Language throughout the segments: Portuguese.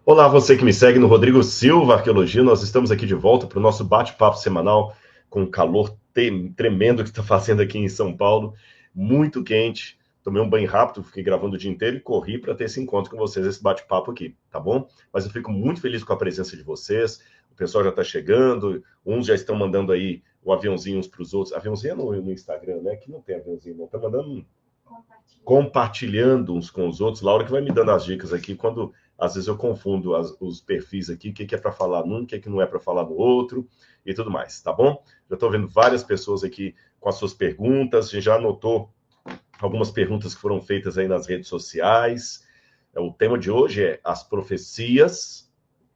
Olá, você que me segue no Rodrigo Silva Arqueologia. Nós estamos aqui de volta para o nosso bate-papo semanal com o calor tremendo que está fazendo aqui em São Paulo, muito quente. Tomei um banho rápido, fiquei gravando o dia inteiro e corri para ter esse encontro com vocês, esse bate-papo aqui, tá bom? Mas eu fico muito feliz com a presença de vocês. O pessoal já está chegando, uns já estão mandando aí o aviãozinho uns para os outros. Aviãozinho é no Instagram, né? Que não tem aviãozinho, não. Está mandando compartilhando uns com os outros. Laura que vai me dando as dicas aqui quando às vezes eu confundo os perfis aqui, o que é para falar num, o que não é para falar no outro e tudo mais, tá bom? Já estou vendo várias pessoas aqui com as suas perguntas, a gente já anotou algumas perguntas que foram feitas aí nas redes sociais. O tema de hoje é as profecias,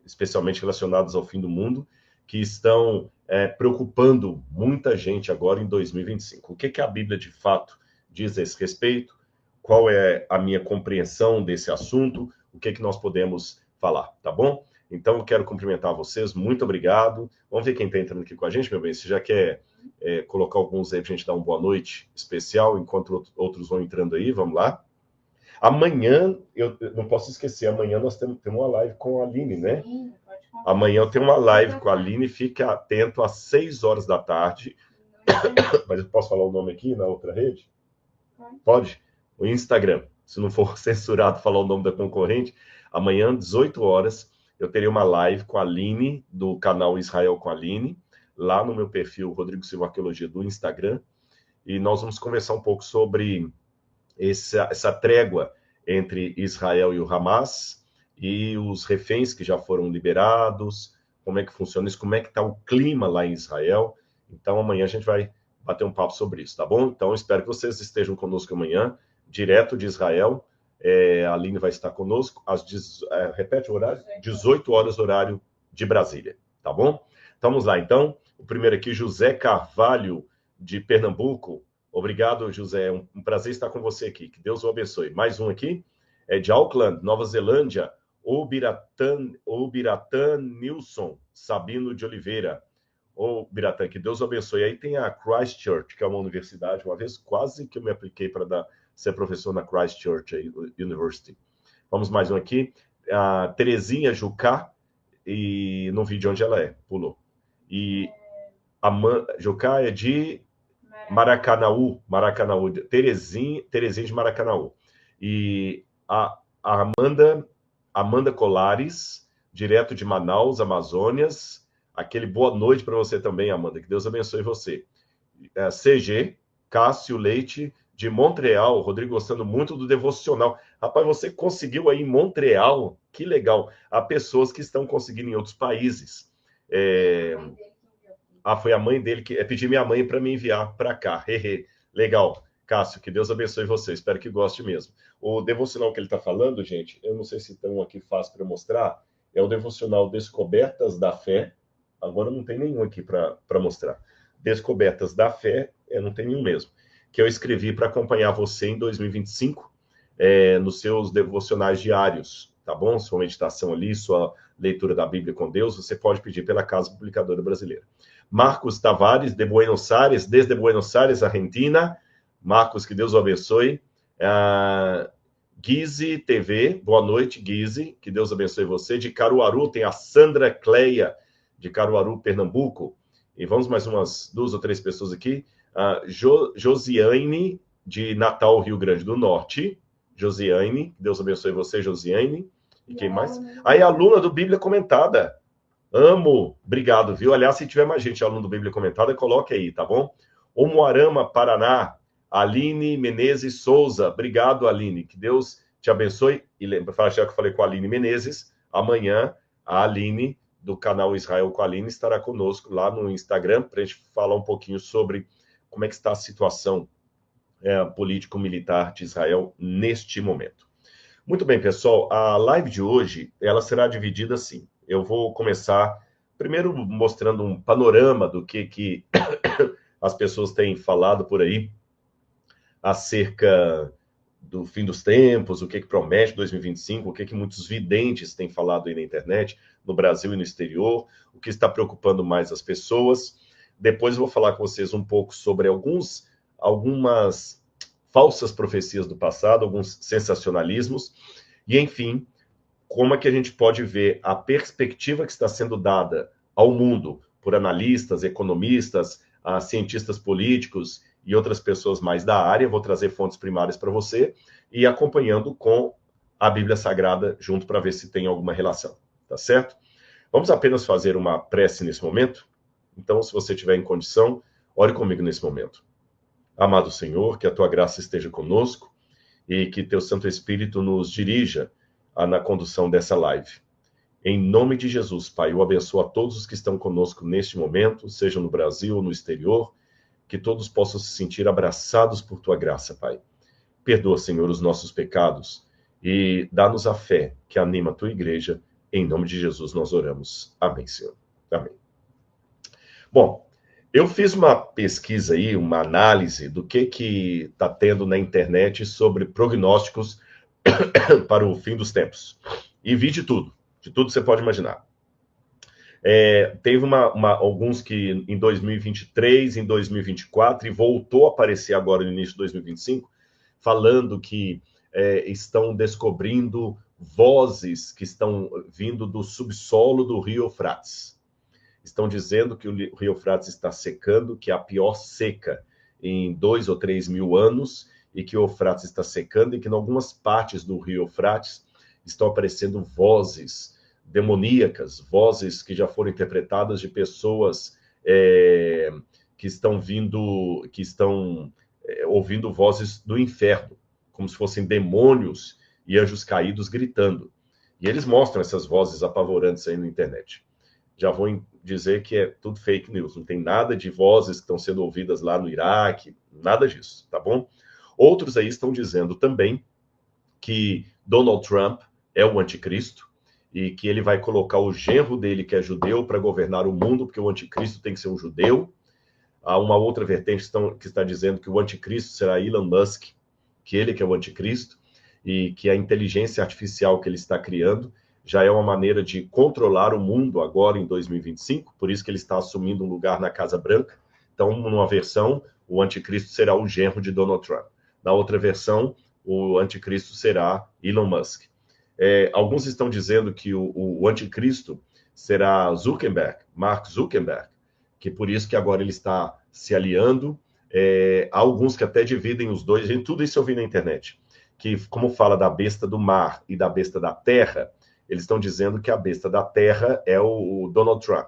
especialmente relacionadas ao fim do mundo, que estão preocupando muita gente agora em 2025. O que a Bíblia de fato diz a esse respeito? Qual é a minha compreensão desse assunto? O que nós podemos falar, tá bom? Então, eu quero cumprimentar vocês, muito obrigado. Vamos ver quem está entrando aqui com a gente, meu bem. Você já quer colocar alguns aí para a gente dar uma boa noite especial, enquanto outros vão entrando aí? Vamos lá. Amanhã, eu não posso esquecer, amanhã nós temos uma live com a Aline, né? Sim, pode contar. Amanhã eu tenho uma live com a Aline, fique atento às 6 horas da tarde. Mas eu posso falar o nome aqui na outra rede? Pode? O Instagram. Se não for censurado falar o nome da concorrente, amanhã, 18 horas, eu terei uma live com a Aline, do canal Israel com a Aline, lá no meu perfil Rodrigo Silva Arqueologia do Instagram, e nós vamos conversar um pouco sobre essa trégua entre Israel e o Hamas e os reféns que já foram liberados, como é que funciona isso, como é que está o clima lá em Israel. Então, amanhã a gente vai bater um papo sobre isso, tá bom? Então, espero que vocês estejam conosco amanhã, direto de Israel. A Aline vai estar conosco, repete o horário? 18 horas, horário de Brasília, tá bom? Então, vamos lá, então. O primeiro aqui, José Carvalho, de Pernambuco. Obrigado, José. Um prazer estar com você aqui. Que Deus o abençoe. Mais um aqui é de Auckland, Nova Zelândia. Biratan Nilson Sabino de Oliveira. Biratan, que Deus o abençoe. Aí tem a Christchurch, que é uma universidade. Uma vez quase que eu me apliquei para ser professor na Christchurch University. Vamos mais um aqui. A Terezinha Jucá, e não vi de onde ela é, pulou. E a Jucá é de Maracanaú, Terezinha de Maracanaú. E a Amanda Colares, direto de Manaus, Amazônias. Aquele boa noite para você também, Amanda. Que Deus abençoe você. CG, Cássio Leite, de Montreal. Rodrigo, gostando muito do devocional. Rapaz, você conseguiu aí em Montreal? Que legal. Há pessoas que estão conseguindo em outros países. Foi a mãe dele que pediu minha mãe para me enviar para cá. Legal. Cássio, que Deus abençoe você. Espero que goste mesmo. O devocional que ele está falando, gente, eu não sei se estão aqui fácil para mostrar, é o devocional Descobertas da Fé. Agora não tem nenhum aqui para mostrar. Descobertas da Fé, não tem nenhum mesmo. Que eu escrevi para acompanhar você em 2025, nos seus devocionais diários, tá bom? Sua meditação ali, sua leitura da Bíblia com Deus, você pode pedir pela Casa Publicadora Brasileira. Marcos Tavares, de Buenos Aires, desde Buenos Aires, Argentina. Marcos, que Deus o abençoe. Guise TV, boa noite, Guise, que Deus abençoe você. De Caruaru, tem a Sandra Cleia, de Caruaru, Pernambuco. E vamos mais umas 2 ou 3 pessoas aqui. Josiane, de Natal, Rio Grande do Norte. Josiane, que Deus abençoe você, Josiane. E quem mais? Aí, aluna do Bíblia Comentada. Amo, obrigado, viu? Aliás, se tiver mais gente aluno do Bíblia Comentada, coloque aí, tá bom? Omoarama, Paraná, Aline Menezes Souza, obrigado, Aline, que Deus te abençoe. E lembra, já que eu falei com a Aline Menezes, amanhã a Aline, do canal Israel com a Aline, estará conosco lá no Instagram, para a gente falar um pouquinho sobre como é que está a situação político-militar de Israel neste momento. Muito bem, pessoal, a live de hoje, ela será dividida assim. Eu vou começar primeiro mostrando um panorama do que as pessoas têm falado por aí acerca do fim dos tempos, o que promete 2025, o que muitos videntes têm falado aí na internet, no Brasil e no exterior, o que está preocupando mais as pessoas. Depois eu vou falar com vocês um pouco sobre algumas falsas profecias do passado, alguns sensacionalismos. E, enfim, como é que a gente pode ver a perspectiva que está sendo dada ao mundo por analistas, economistas, cientistas políticos e outras pessoas mais da área. Vou trazer fontes primárias para você e acompanhando com a Bíblia Sagrada junto para ver se tem alguma relação, tá certo? Vamos apenas fazer uma prece nesse momento? Então, se você estiver em condição, ore comigo nesse momento. Amado Senhor, que a tua graça esteja conosco e que teu Santo Espírito nos dirija na condução dessa live. Em nome de Jesus, Pai, eu abençoo a todos os que estão conosco neste momento, seja no Brasil ou no exterior, que todos possam se sentir abraçados por tua graça, Pai. Perdoa, Senhor, os nossos pecados e dá-nos a fé que anima a tua igreja. Em nome de Jesus nós oramos. Amém, Senhor. Amém. Bom, eu fiz uma pesquisa aí, uma análise do que está tendo na internet sobre prognósticos para o fim dos tempos. E vi de tudo você pode imaginar. Teve alguns que em 2023, em 2024, e voltou a aparecer agora no início de 2025, falando que estão descobrindo vozes que estão vindo do subsolo do Rio Eufrates. Estão dizendo que o Rio Eufrates está secando, que é a pior seca em 2 ou 3 mil anos, e que o Eufrates está secando, e que em algumas partes do Rio Eufrates estão aparecendo vozes demoníacas, vozes que já foram interpretadas de pessoas que estão ouvindo vozes do inferno, como se fossem demônios e anjos caídos gritando. E eles mostram essas vozes apavorantes aí na internet. Já vou dizer que é tudo fake news, não tem nada de vozes que estão sendo ouvidas lá no Iraque, nada disso, tá bom? Outros aí estão dizendo também que Donald Trump é o anticristo e que ele vai colocar o genro dele, que é judeu, para governar o mundo, porque o anticristo tem que ser um judeu. Há uma outra vertente que está dizendo que o anticristo será Elon Musk, que ele que é o anticristo, e que a inteligência artificial que ele está criando já é uma maneira de controlar o mundo agora em 2025, por isso que ele está assumindo um lugar na Casa Branca. Então, numa versão, o anticristo será o genro de Donald Trump. Na outra versão, o anticristo será Elon Musk. Alguns estão dizendo que o anticristo será Mark Zuckerberg, que por isso que agora ele está se aliando. Há alguns que até dividem os dois, tudo isso eu vi na internet, que como fala da besta do mar e da besta da terra, eles estão dizendo que a besta da terra é o Donald Trump.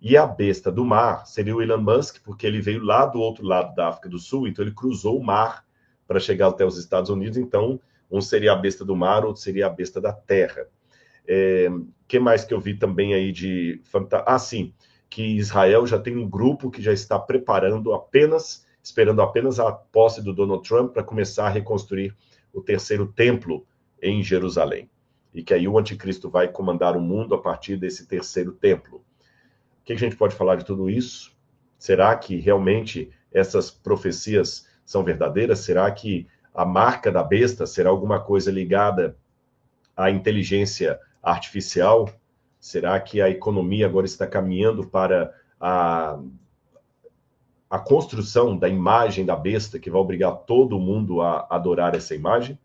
E a besta do mar seria o Elon Musk, porque ele veio lá do outro lado da África do Sul, então ele cruzou o mar para chegar até os Estados Unidos. Então, um seria a besta do mar, outro seria a besta da terra. Que mais que eu vi também aí de... sim, que Israel já tem um grupo que já está esperando apenas a posse do Donald Trump para começar a reconstruir o terceiro templo em Jerusalém. E que aí o anticristo vai comandar o mundo a partir desse terceiro templo. O que a gente pode falar de tudo isso? Será que realmente essas profecias são verdadeiras? Será que a marca da besta será alguma coisa ligada à inteligência artificial? Será que a economia agora está caminhando para a construção da imagem da besta, que vai obrigar todo mundo a adorar essa imagem?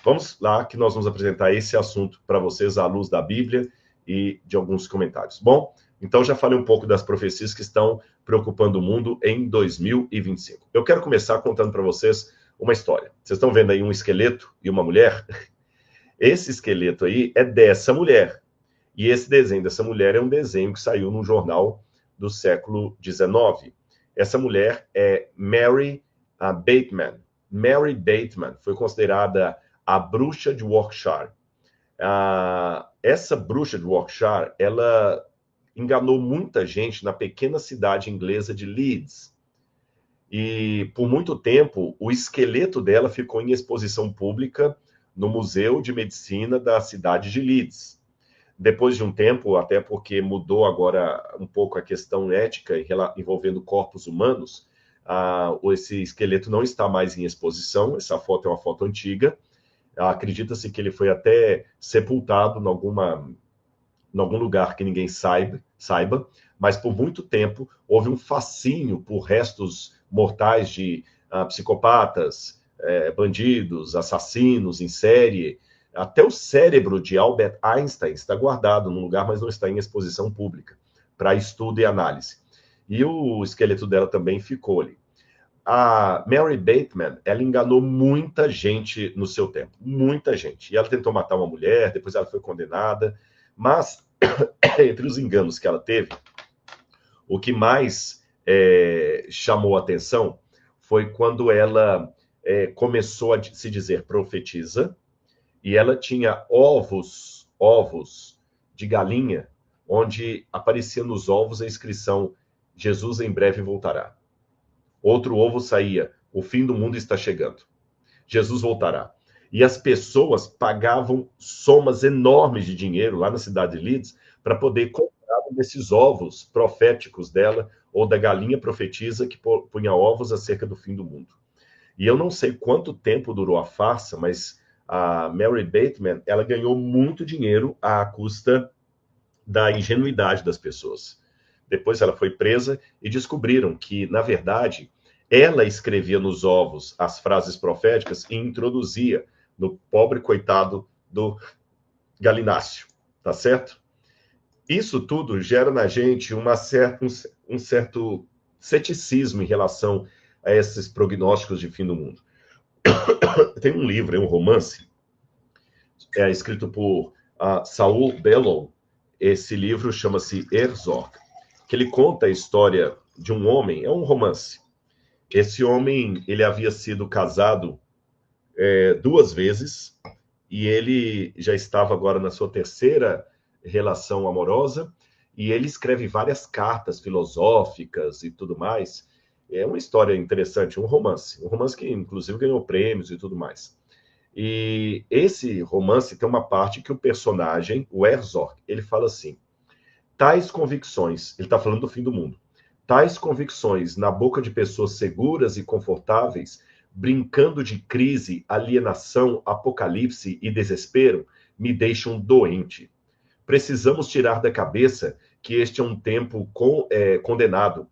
Vamos lá, que nós vamos apresentar esse assunto para vocês à luz da Bíblia e de alguns comentários. Bom, então já falei um pouco das profecias que estão preocupando o mundo em 2025. Eu quero começar contando para vocês uma história. Vocês estão vendo aí um esqueleto e uma mulher? Esse esqueleto aí é dessa mulher. E esse desenho dessa mulher é um desenho que saiu num jornal do século XIX. Essa mulher é Mary Bateman. Mary Bateman foi considerada a bruxa de Yorkshire. Essa bruxa de Yorkshire, ela enganou muita gente na pequena cidade inglesa de Leeds. E, por muito tempo, o esqueleto dela ficou em exposição pública no Museu de Medicina da cidade de Leeds. Depois de um tempo, até porque mudou agora um pouco a questão ética envolvendo corpos humanos, esse esqueleto não está mais em exposição. Essa foto é uma foto antiga. Acredita-se que ele foi até sepultado em algum lugar que ninguém saiba, mas por muito tempo houve um fascínio por restos mortais de psicopatas, bandidos, assassinos em série, Até o cérebro de Albert Einstein está guardado num lugar, mas não está em exposição pública, para estudo e análise. E o esqueleto dela também ficou ali. A Mary Bateman, ela enganou muita gente no seu tempo, muita gente. E ela tentou matar uma mulher, depois ela foi condenada, mas entre os enganos que ela teve, o que mais chamou a atenção foi quando ela começou a se dizer profetisa, e ela tinha ovos de galinha, onde aparecia nos ovos a inscrição Jesus em breve voltará. Outro ovo saía, o fim do mundo está chegando. Jesus voltará. E as pessoas pagavam somas enormes de dinheiro lá na cidade de Leeds para poder comprar desses ovos proféticos dela, ou da galinha profetisa que punha ovos acerca do fim do mundo. E eu não sei quanto tempo durou a farsa, mas a Mary Bateman, ela ganhou muito dinheiro à custa da ingenuidade das pessoas. Depois ela foi presa e descobriram que, na verdade, ela escrevia nos ovos as frases proféticas e introduzia no pobre coitado do galináceo, tá certo? Isso tudo gera na gente um certo ceticismo em relação a esses prognósticos de fim do mundo. Tem um livro, um romance, escrito por Saul Bellow. Esse livro chama-se Herzog, que ele conta a história de um homem, é um romance. Esse homem, ele havia sido casado 2 vezes, e ele já estava agora na sua terceira relação amorosa, e ele escreve várias cartas filosóficas e tudo mais. É uma história interessante, um romance que inclusive ganhou prêmios e tudo mais. E esse romance tem uma parte que o personagem, o Herzog, ele fala assim: tais convicções, ele está falando do fim do mundo, tais convicções na boca de pessoas seguras e confortáveis, brincando de crise, alienação, apocalipse e desespero, me deixam doente. Precisamos tirar da cabeça que este é um tempo condenado,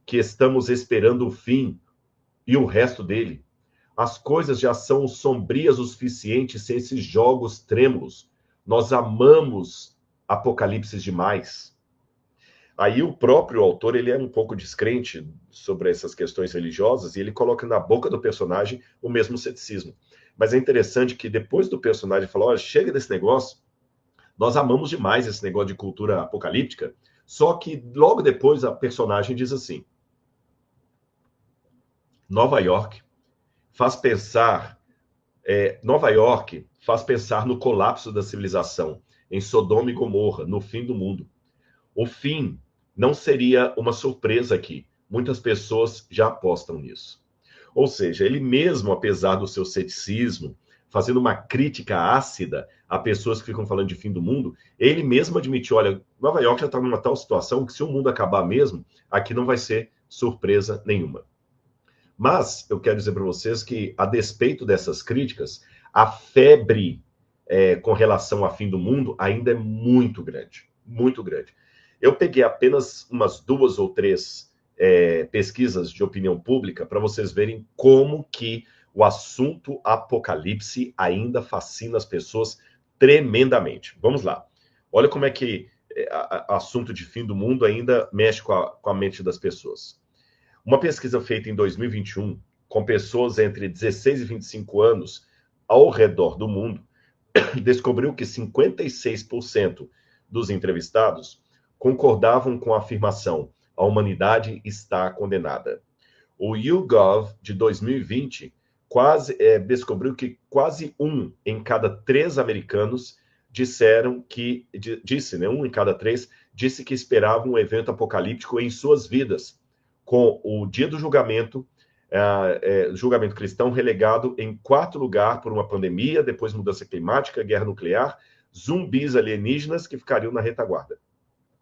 que estamos esperando o fim e o resto dele. As coisas já são sombrias o suficiente sem esses jogos trêmulos. Nós amamos apocalipses demais. Aí o próprio autor, ele é um pouco descrente sobre essas questões religiosas, e ele coloca na boca do personagem o mesmo ceticismo. Mas é interessante que depois do personagem falar: olha, chega desse negócio, nós amamos demais esse negócio de cultura apocalíptica, só que logo depois a personagem diz assim: Nova York faz pensar no colapso da civilização, em Sodoma e Gomorra, no fim do mundo. O fim não seria uma surpresa aqui. Muitas pessoas já apostam nisso. Ou seja, ele mesmo, apesar do seu ceticismo, fazendo uma crítica ácida a pessoas que ficam falando de fim do mundo, ele mesmo admitiu: olha, Nova York já está numa tal situação que se o mundo acabar mesmo, aqui não vai ser surpresa nenhuma. Mas eu quero dizer para vocês que, a despeito dessas críticas, a febre com relação ao fim do mundo ainda é muito grande, muito grande. Eu peguei apenas umas 2 ou 3 pesquisas de opinião pública para vocês verem como que o assunto apocalipse ainda fascina as pessoas tremendamente. Vamos lá. Olha como é que assunto de fim do mundo ainda mexe com a mente das pessoas. Uma pesquisa feita em 2021 com pessoas entre 16 e 25 anos ao redor do mundo descobriu que 56% dos entrevistados concordavam com a afirmação: a humanidade está condenada. O YouGov de 2020 descobriu que quase 1 em cada 3 americanos um em cada 3 disse que esperava um evento apocalíptico em suas vidas, com o dia do julgamento, julgamento cristão relegado em 4º lugar por uma pandemia, depois mudança climática, guerra nuclear, zumbis alienígenas que ficariam na retaguarda.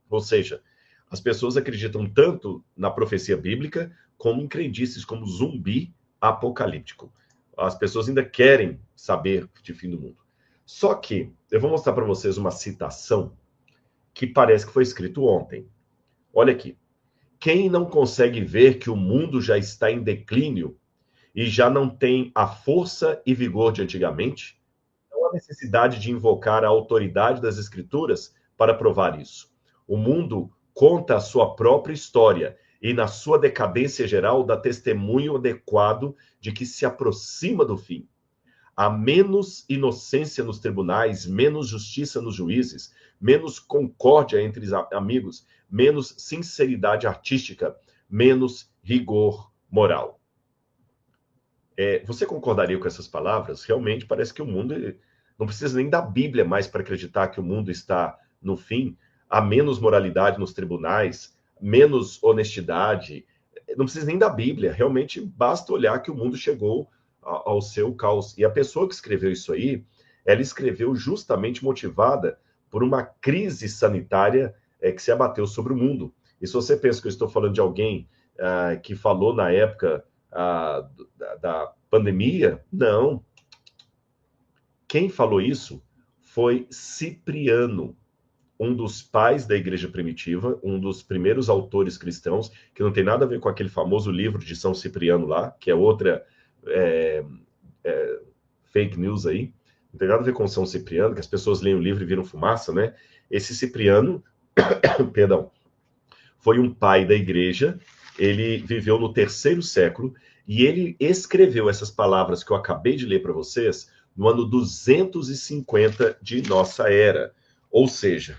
Ou seja, as pessoas acreditam tanto na profecia bíblica como em crendices como zumbi apocalíptico. As pessoas ainda querem saber de fim do mundo. Só que eu vou mostrar para vocês uma citação que parece que foi escrito ontem. Olha aqui. Quem não consegue ver que o mundo já está em declínio e já não tem a força e vigor de antigamente, não há necessidade de invocar a autoridade das Escrituras para provar isso. O mundo conta a sua própria história e, na sua decadência geral, dá testemunho adequado de que se aproxima do fim. Há menos inocência nos tribunais, menos justiça nos juízes, menos concórdia entre amigos, menos sinceridade artística, menos rigor moral. Você concordaria com essas palavras? Realmente parece que o mundo não precisa nem da Bíblia mais para acreditar que o mundo está no fim. Há menos moralidade nos tribunais, menos honestidade. Não precisa nem da Bíblia. Realmente basta olhar que o mundo chegou ao seu caos. E a pessoa que escreveu isso aí, ela escreveu justamente motivada por uma crise sanitária que se abateu sobre o mundo. E se você pensa que eu estou falando de alguém que falou na época da pandemia, não. Quem falou isso foi Cipriano, um dos pais da igreja primitiva, um dos primeiros autores cristãos, que não tem nada a ver com aquele famoso livro de São Cipriano lá, que é outra fake news aí, não tem nada a ver com São Cipriano, que as pessoas leem o livro e viram fumaça, né? Esse Cipriano, perdão, foi um pai da igreja, ele viveu no 3º século, e ele escreveu essas palavras que eu acabei de ler para vocês no ano 250 de nossa era. Ou seja,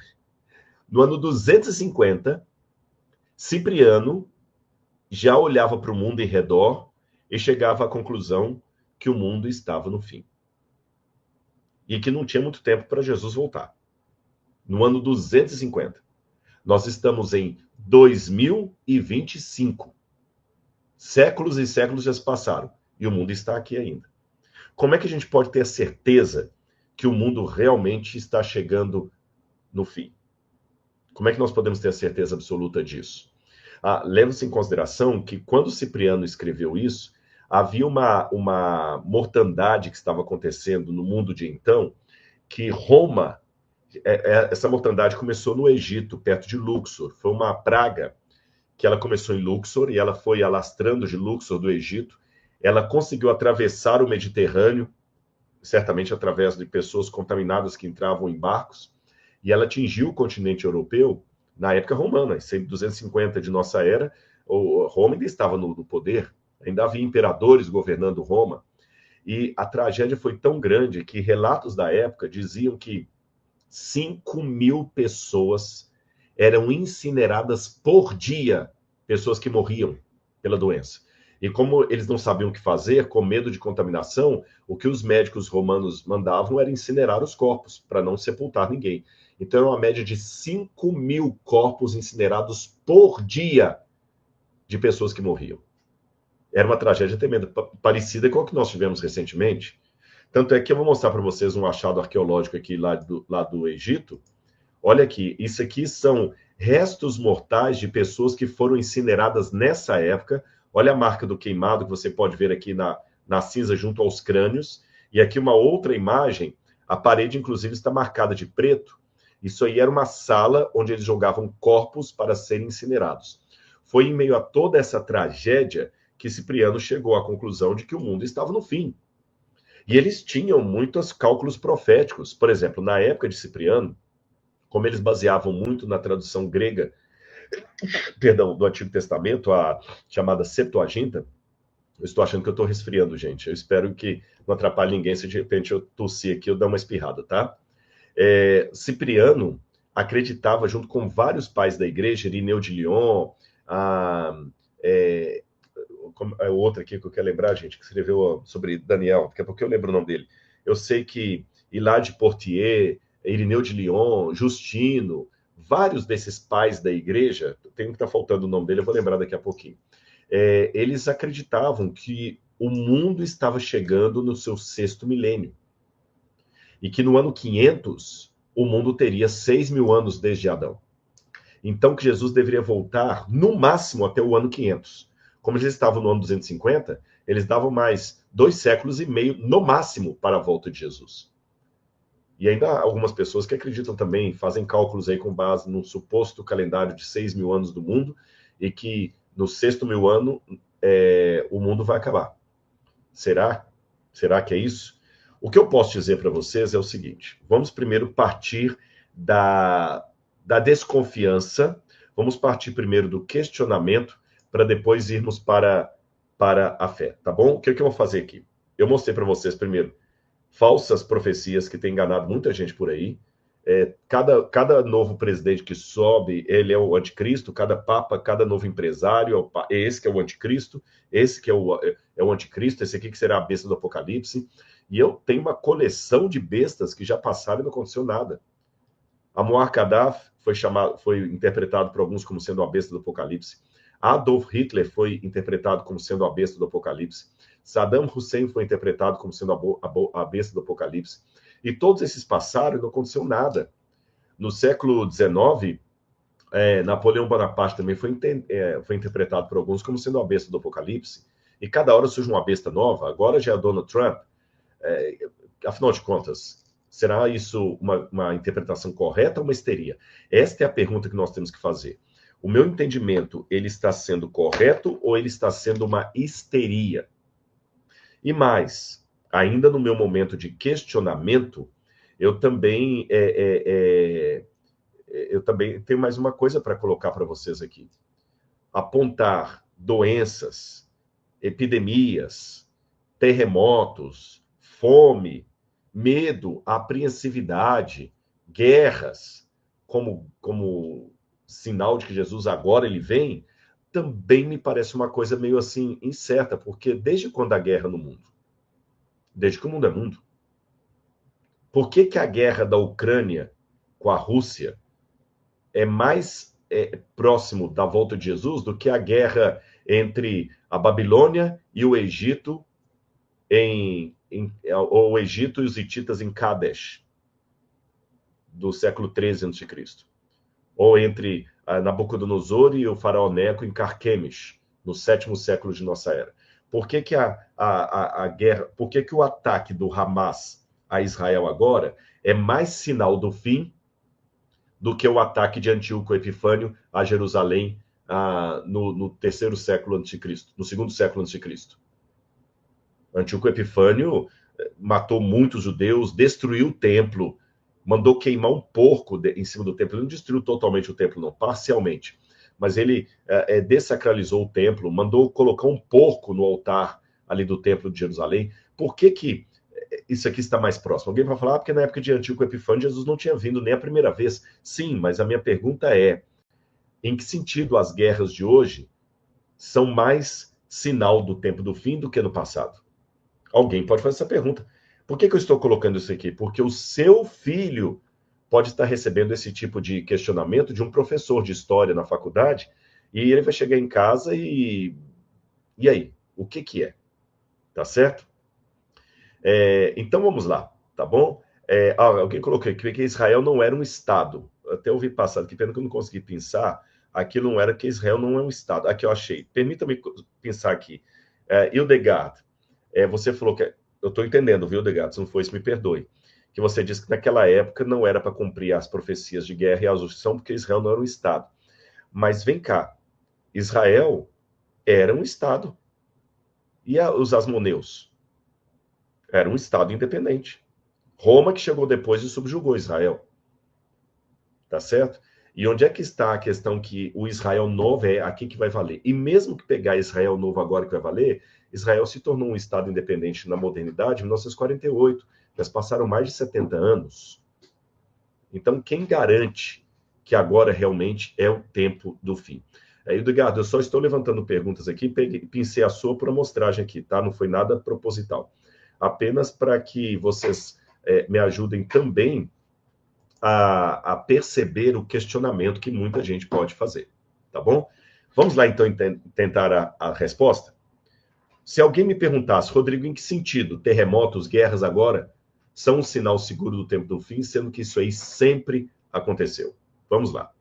no ano 250, Cipriano já olhava para o mundo em redor e chegava à conclusão que o mundo estava no fim. E que não tinha muito tempo para Jesus voltar. No ano 250. Nós estamos em 2025. Séculos e séculos já se passaram e o mundo está aqui ainda. Como é que a gente pode ter a certeza que o mundo realmente está chegando no fim? Como é que nós podemos ter a certeza absoluta disso? Leva-se em consideração que quando Cipriano escreveu isso, havia uma mortandade que estava acontecendo no mundo de então, que Roma, essa mortandade começou no Egito, perto de Luxor. Foi uma praga que ela começou em Luxor e ela foi alastrando de Luxor do Egito. Ela conseguiu atravessar o Mediterrâneo, certamente através de pessoas contaminadas que entravam em barcos, e ela atingiu o continente europeu na época romana, em 250 de nossa era. Roma ainda estava no poder, ainda havia imperadores governando Roma, e a tragédia foi tão grande que relatos da época diziam que 5.000 pessoas eram incineradas por dia, pessoas que morriam pela doença. E como eles não sabiam o que fazer, com medo de contaminação, o que os médicos romanos mandavam era incinerar os corpos, para não sepultar ninguém. Então, era uma média de 5.000 corpos incinerados por dia de pessoas que morriam. Era uma tragédia tremenda, parecida com a que nós tivemos recentemente. Tanto é que eu vou mostrar para vocês um achado arqueológico aqui lá do Egito. Olha aqui, isso aqui são restos mortais de pessoas que foram incineradas nessa época. Olha a marca do queimado que você pode ver aqui na cinza junto aos crânios. E aqui uma outra imagem, a parede inclusive está marcada de preto. Isso aí era uma sala onde eles jogavam corpos para serem incinerados. Foi em meio a toda essa tragédia que Cipriano chegou à conclusão de que o mundo estava no fim. E eles tinham muitos cálculos proféticos. Por exemplo, na época de Cipriano, como eles baseavam muito na tradução grega, do Antigo Testamento, a chamada Septuaginta, eu estou achando que eu estou resfriando, gente. Eu espero que não atrapalhe ninguém se de repente eu tossir aqui ou dar uma espirrada, tá? Cipriano acreditava, junto com vários pais da igreja, Irineu de Lyon, outra aqui que eu quero lembrar, gente, que escreveu sobre Daniel, daqui a pouco eu lembro o nome dele. Eu sei que Hilário de Poitiers, Irineu de Lyon, Justino, vários desses pais da igreja, tem um que está faltando o nome dele, eu vou lembrar daqui a pouquinho. Eles acreditavam que o mundo estava chegando no seu 6º milênio. E que no ano 500, o mundo teria 6.000 anos desde Adão. Então, que Jesus deveria voltar, no máximo, até o ano 500. Como eles estavam no ano 250, eles davam mais 2 séculos e meio, no máximo, para a volta de Jesus. E ainda há algumas pessoas que acreditam também, fazem cálculos aí com base no suposto calendário de 6.000 anos do mundo, e que no 6º ano o mundo vai acabar. Será? Será que é isso? O que eu posso dizer para vocês é o seguinte: vamos primeiro partir da desconfiança, vamos partir primeiro do questionamento, para depois irmos para a fé, tá bom? O que eu vou fazer aqui? Eu mostrei para vocês primeiro falsas profecias que têm enganado muita gente por aí. Cada novo presidente que sobe, ele é o anticristo, cada papa, cada novo empresário, esse que é o anticristo, esse que é o anticristo, esse aqui que será a besta do Apocalipse. E eu tenho uma coleção de bestas que já passaram e não aconteceu nada. Muammar Gaddafi foi interpretado por alguns como sendo a besta do Apocalipse. Adolf Hitler foi interpretado como sendo a besta do Apocalipse. Saddam Hussein foi interpretado como sendo a besta do Apocalipse. E todos esses passaram e não aconteceu nada. No século XIX, Napoleão Bonaparte também foi interpretado por alguns como sendo a besta do Apocalipse. E cada hora surge uma besta nova. Agora já é Donald Trump. Afinal de contas, será isso uma interpretação correta ou uma histeria? Esta é a pergunta que nós temos que fazer. O meu entendimento, ele está sendo correto ou ele está sendo uma histeria? E mais, ainda no meu momento de questionamento, eu também tenho mais uma coisa para colocar para vocês aqui. Apontar doenças, epidemias, terremotos, fome, medo, apreensividade, guerras, como sinal de que Jesus agora ele vem, também me parece uma coisa meio assim incerta, porque desde quando há guerra no mundo? Desde que o mundo é mundo. Por que a guerra da Ucrânia com a Rússia é mais próximo da volta de Jesus do que a guerra entre a Babilônia e o Egito, ou o Egito e os hititas em Kadesh, do século 13 a.C.? Ou entre Nabucodonosor e o faraó Neco em Carquemes, no 7º século de nossa era. Por que a guerra, por que o ataque do Hamas a Israel agora é mais sinal do fim do que o ataque de Antíoco Epifânio a Jerusalém no 3º século a.C., no 2º século a.C.? Antíoco Epifânio matou muitos judeus, destruiu o templo, mandou queimar um porco em cima do templo. Ele não destruiu totalmente o templo, não, parcialmente. Mas ele dessacralizou o templo, mandou colocar um porco no altar ali do templo de Jerusalém. Por que isso aqui está mais próximo? Alguém vai falar, porque na época de Antíoco Epifânio, Jesus não tinha vindo nem a primeira vez. Sim, mas a minha pergunta é, em que sentido as guerras de hoje são mais sinal do tempo do fim do que no passado? Alguém pode fazer essa pergunta. Por que eu estou colocando isso aqui? Porque o seu filho pode estar recebendo esse tipo de questionamento de um professor de história na faculdade, e ele vai chegar em casa e aí? O que é? Tá certo? Então vamos lá, tá bom? Alguém colocou aqui que Israel não era um Estado. Até ouvi passado, que pena que eu não consegui pensar. Aquilo não era que Israel não é um Estado. Aqui eu achei. Permita-me pensar aqui. Hildegard, você falou que... Eu estou entendendo, viu, Hildegard? Se não foi isso, me perdoe. Que você disse que naquela época não era para cumprir as profecias de guerra e a justiça, porque Israel não era um Estado. Mas vem cá. Israel era um Estado. E os asmoneus? Era um Estado independente. Roma que chegou depois e subjugou Israel. Tá certo? E onde é que está a questão que o Israel novo é aqui que vai valer? E mesmo que pegar Israel novo agora que vai valer, Israel se tornou um Estado independente na modernidade em 1948. Já passaram mais de 70 anos. Então, quem garante que agora realmente é o tempo do fim? Edgardo, eu só estou levantando perguntas aqui, pincei a sua por amostragem aqui, tá? Não foi nada proposital. Apenas para que vocês me ajudem também a perceber o questionamento que muita gente pode fazer, tá bom? Vamos lá, então, tentar a resposta? Se alguém me perguntasse, Rodrigo, em que sentido terremotos, guerras agora são um sinal seguro do tempo do fim, sendo que isso aí sempre aconteceu? Vamos lá.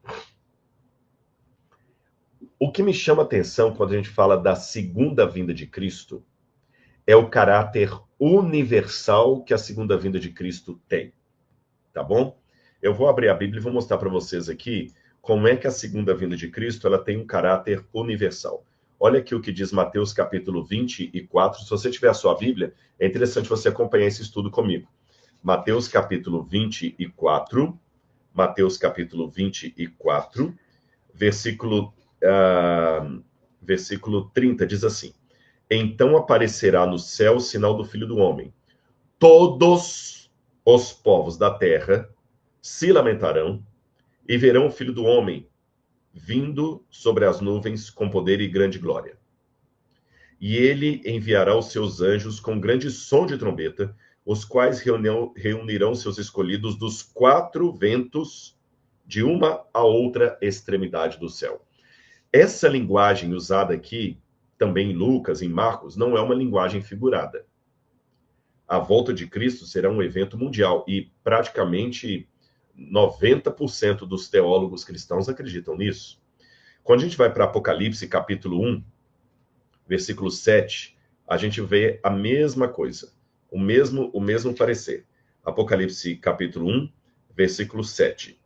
O que me chama atenção quando a gente fala da segunda vinda de Cristo é o caráter universal que a segunda vinda de Cristo tem, tá bom? Eu vou abrir a Bíblia e vou mostrar para vocês aqui como é que a segunda vinda de Cristo ela tem um caráter universal. Olha aqui o que diz Mateus capítulo 24. Se você tiver a sua Bíblia, é interessante você acompanhar esse estudo comigo. Mateus capítulo 24, Mateus capítulo 24, versículo 30, diz assim: Então aparecerá no céu o sinal do Filho do Homem. Todos os povos da terra se lamentarão e verão o Filho do Homem vindo sobre as nuvens com poder e grande glória. E ele enviará os seus anjos com grande som de trombeta, os quais reunirão seus escolhidos dos quatro ventos, de uma a outra extremidade do céu. Essa linguagem usada aqui, também em Lucas, em Marcos, não é uma linguagem figurada. A volta de Cristo será um evento mundial e praticamente 90% dos teólogos cristãos acreditam nisso. Quando a gente vai para Apocalipse, capítulo 1, versículo 7, a gente vê a mesma coisa, o mesmo parecer. Apocalipse, capítulo 1, versículo 7.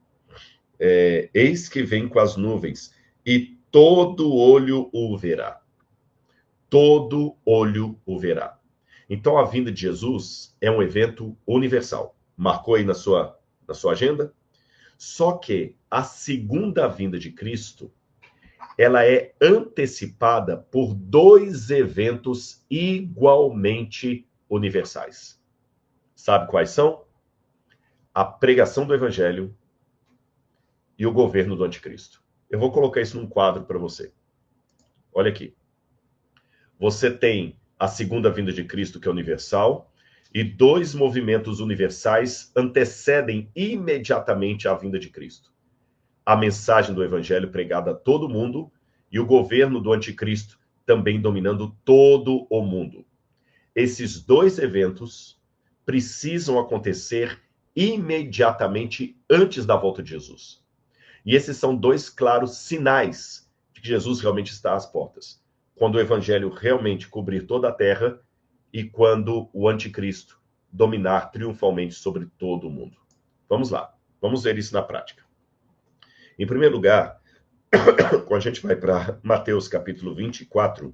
Eis que vem com as nuvens, e todo olho o verá. Todo olho o verá. Então, a vinda de Jesus é um evento universal. Marcou aí na sua agenda? Só que a segunda vinda de Cristo, ela é antecipada por dois eventos igualmente universais. Sabe quais são? A pregação do Evangelho e o governo do Anticristo. Eu vou colocar isso num quadro para você. Olha aqui. Você tem a segunda vinda de Cristo, que é universal, e dois movimentos universais antecedem imediatamente a vinda de Cristo. A mensagem do Evangelho pregada a todo mundo e o governo do Anticristo também dominando todo o mundo. Esses dois eventos precisam acontecer imediatamente antes da volta de Jesus. E esses são dois claros sinais de que Jesus realmente está às portas. Quando o Evangelho realmente cobrir toda a terra e quando o Anticristo dominar triunfalmente sobre todo o mundo. Vamos lá, vamos ver isso na prática. Em primeiro lugar, quando a gente vai para Mateus capítulo 24,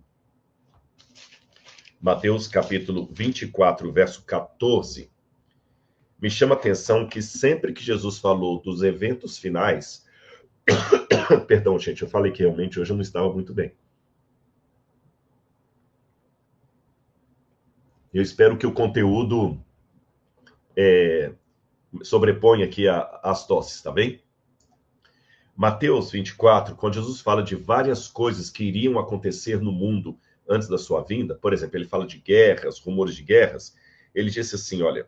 Mateus capítulo 24, verso 14, me chama a atenção que sempre que Jesus falou dos eventos finais, perdão, gente, eu falei que realmente hoje eu não estava muito bem. Eu espero que o conteúdo sobreponha aqui as tosses, tá bem? Mateus 24, quando Jesus fala de várias coisas que iriam acontecer no mundo antes da sua vinda, por exemplo, ele fala de guerras, rumores de guerras, ele disse assim, olha,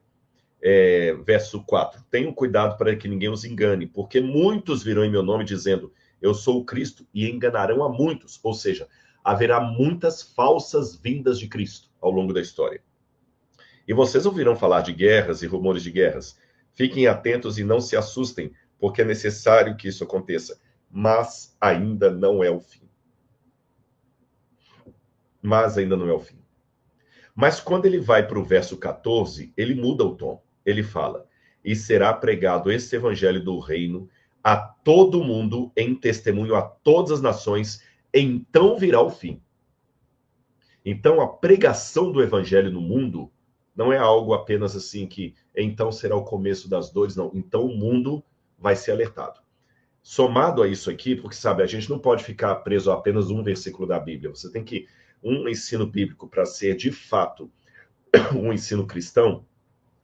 verso 4, tenham cuidado para que ninguém os engane, porque muitos virão em meu nome dizendo, eu sou o Cristo, e enganarão a muitos, ou seja, haverá muitas falsas vindas de Cristo ao longo da história. E vocês ouvirão falar de guerras e rumores de guerras. Fiquem atentos e não se assustem, porque é necessário que isso aconteça, mas ainda não é o fim. Mas ainda não é o fim. Mas quando ele vai para o verso 14, ele muda o tom. Ele fala, e será pregado esse evangelho do reino a todo mundo em testemunho a todas as nações, então virá o fim. Então a pregação do evangelho no mundo não é algo apenas assim que então será o começo das dores, não. Então o mundo vai ser alertado. Somado a isso aqui, porque sabe, a gente não pode ficar preso a apenas um versículo da Bíblia. Você tem que, um ensino bíblico para ser de fato um ensino cristão,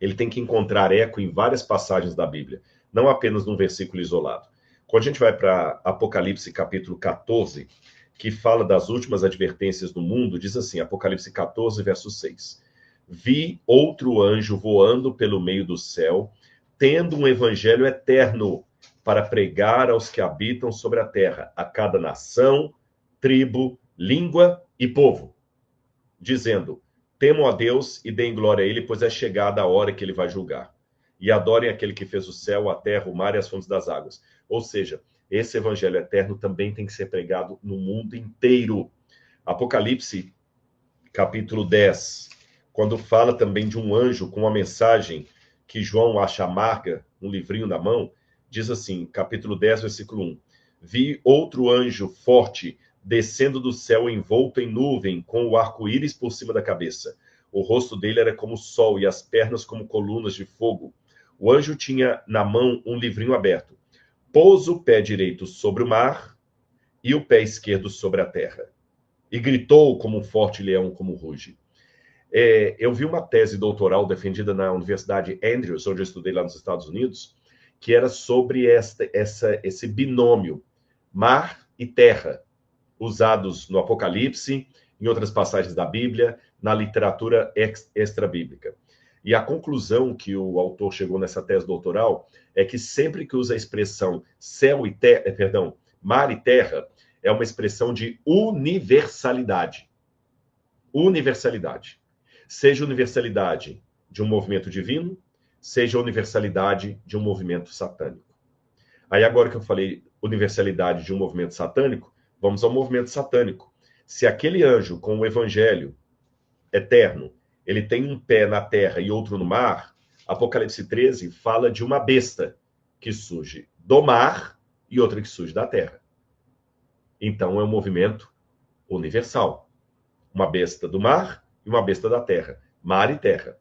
ele tem que encontrar eco em várias passagens da Bíblia, não apenas num versículo isolado. Quando a gente vai para Apocalipse capítulo 14, que fala das últimas advertências do mundo, diz assim, Apocalipse 14, verso 6. Vi outro anjo voando pelo meio do céu, tendo um evangelho eterno para pregar aos que habitam sobre a terra, a cada nação, tribo, língua e povo, dizendo, temam a Deus e deem glória a ele, pois é chegada a hora que ele vai julgar. E adorem aquele que fez o céu, a terra, o mar e as fontes das águas. Ou seja, esse evangelho eterno também tem que ser pregado no mundo inteiro. Apocalipse, capítulo 10, quando fala também de um anjo com uma mensagem que João acha amarga, um livrinho na mão, diz assim, capítulo 10, versículo 1. Vi outro anjo forte descendo do céu envolto em nuvem, com o arco-íris por cima da cabeça. O rosto dele era como o sol e as pernas como colunas de fogo. O anjo tinha na mão um livrinho aberto. Pôs o pé direito sobre o mar e o pé esquerdo sobre a terra. E gritou como um forte leão, como ruge. Eu vi uma tese doutoral defendida na Universidade Andrews, onde eu estudei lá nos Estados Unidos, que era sobre esse binômio, mar e terra, usados no Apocalipse, em outras passagens da Bíblia, na literatura extra-bíblica. E a conclusão que o autor chegou nessa tese doutoral é que sempre que usa a expressão céu e terra, mar e terra, é uma expressão de universalidade. Universalidade. Seja universalidade de um movimento divino, seja universalidade de um movimento satânico. Aí agora que eu falei universalidade de um movimento satânico, vamos ao movimento satânico. Se aquele anjo com o evangelho eterno, ele tem um pé na terra e outro no mar, Apocalipse 13 fala de uma besta que surge do mar e outra que surge da terra. Então é um movimento universal. Uma besta do mar e uma besta da terra. Mar e terra.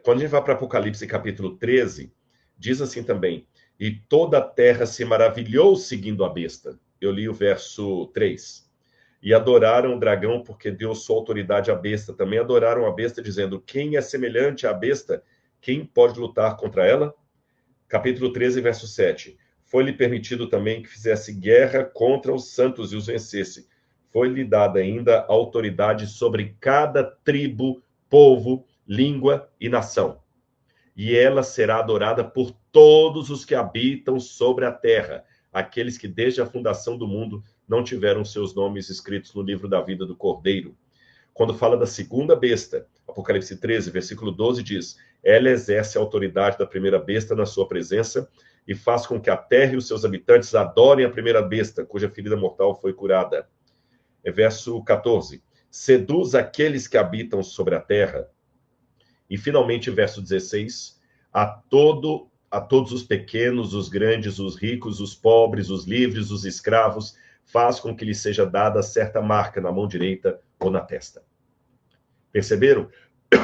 Quando a gente vai para Apocalipse capítulo 13, diz assim também: e toda a terra se maravilhou seguindo a besta. Eu li o verso 3. E adoraram o dragão porque deu sua autoridade à besta. Também adoraram a besta, dizendo: quem é semelhante à besta? Quem pode lutar contra ela? Capítulo 13, verso 7. Foi-lhe permitido também que fizesse guerra contra os santos e os vencesse. Foi-lhe dada ainda autoridade sobre cada tribo, povo, língua e nação. E ela será adorada por todos os que habitam sobre a terra, aqueles que desde a fundação do mundo não tiveram seus nomes escritos no livro da vida do Cordeiro. Quando fala da segunda besta, Apocalipse 13, versículo 12 diz: ela exerce a autoridade da primeira besta na sua presença e faz com que a terra e os seus habitantes adorem a primeira besta, cuja ferida mortal foi curada. Verso 14. Seduz aqueles que habitam sobre a terra. E finalmente, verso 16. A todos os pequenos, os grandes, os ricos, os pobres, os livres, os escravos, faz com que lhes seja dada certa marca na mão direita ou na testa. Perceberam?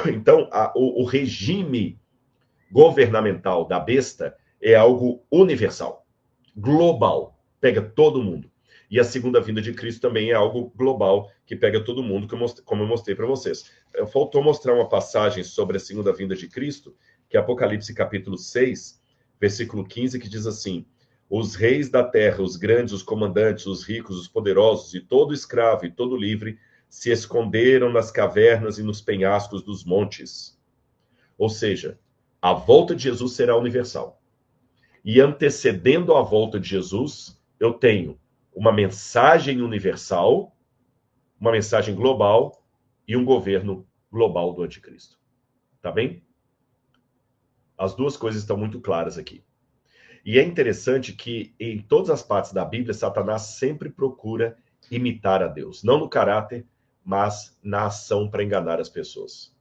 Então, o regime governamental da besta é algo universal, global, pega todo mundo. E a segunda vinda de Cristo também é algo global, que pega todo mundo, como eu mostrei para vocês. Faltou mostrar uma passagem sobre a segunda vinda de Cristo, que é Apocalipse capítulo 6, versículo 15, que diz assim: os reis da terra, os grandes, os comandantes, os ricos, os poderosos, e todo escravo e todo livre, se esconderam nas cavernas e nos penhascos dos montes. Ou seja, a volta de Jesus será universal. E antecedendo a volta de Jesus, eu tenho uma mensagem universal, uma mensagem global e um governo global do anticristo. Tá bem? As duas coisas estão muito claras aqui. E é interessante que em todas as partes da Bíblia, Satanás sempre procura imitar a Deus. Não no caráter, mas na ação para enganar as pessoas.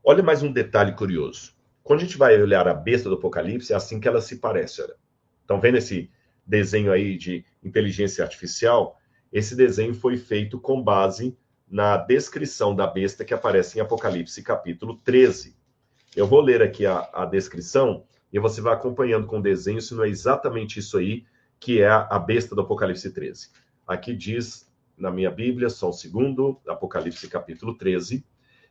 Olha mais um detalhe curioso. Quando a gente vai olhar a besta do Apocalipse, é assim que ela se parece. Olha. Estão vendo esse desenho aí de inteligência artificial? Esse desenho foi feito com base na descrição da besta que aparece em Apocalipse capítulo 13. Eu vou ler aqui a descrição e você vai acompanhando com o desenho se não é exatamente isso aí que é a besta do Apocalipse 13. Aqui diz, na minha Bíblia, só um segundo, Apocalipse capítulo 13,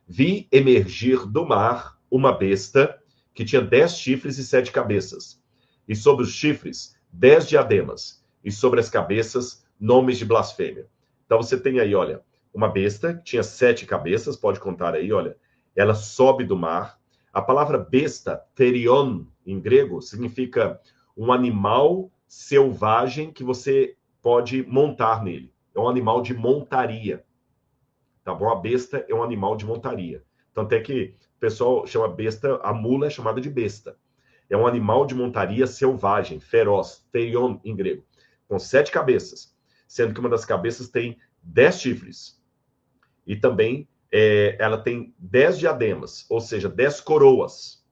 vi emergir do mar uma besta que tinha 10 chifres e 7 cabeças, e sobre os chifres 10 diademas, e sobre as cabeças nomes de blasfêmia. Então você tem aí, olha, uma besta que tinha 7 cabeças, pode contar aí, olha, ela sobe do mar. A palavra besta, therion, em grego, significa um animal selvagem que você pode montar nele. É um animal de montaria. Tá bom? A besta é um animal de montaria. Tanto é que o pessoal chama besta, a mula é chamada de besta. É um animal de montaria selvagem, feroz, therion em grego, com 7 cabeças, sendo que uma das cabeças tem 10 chifres. E também ela tem 10 diademas, ou seja, 10 coroas.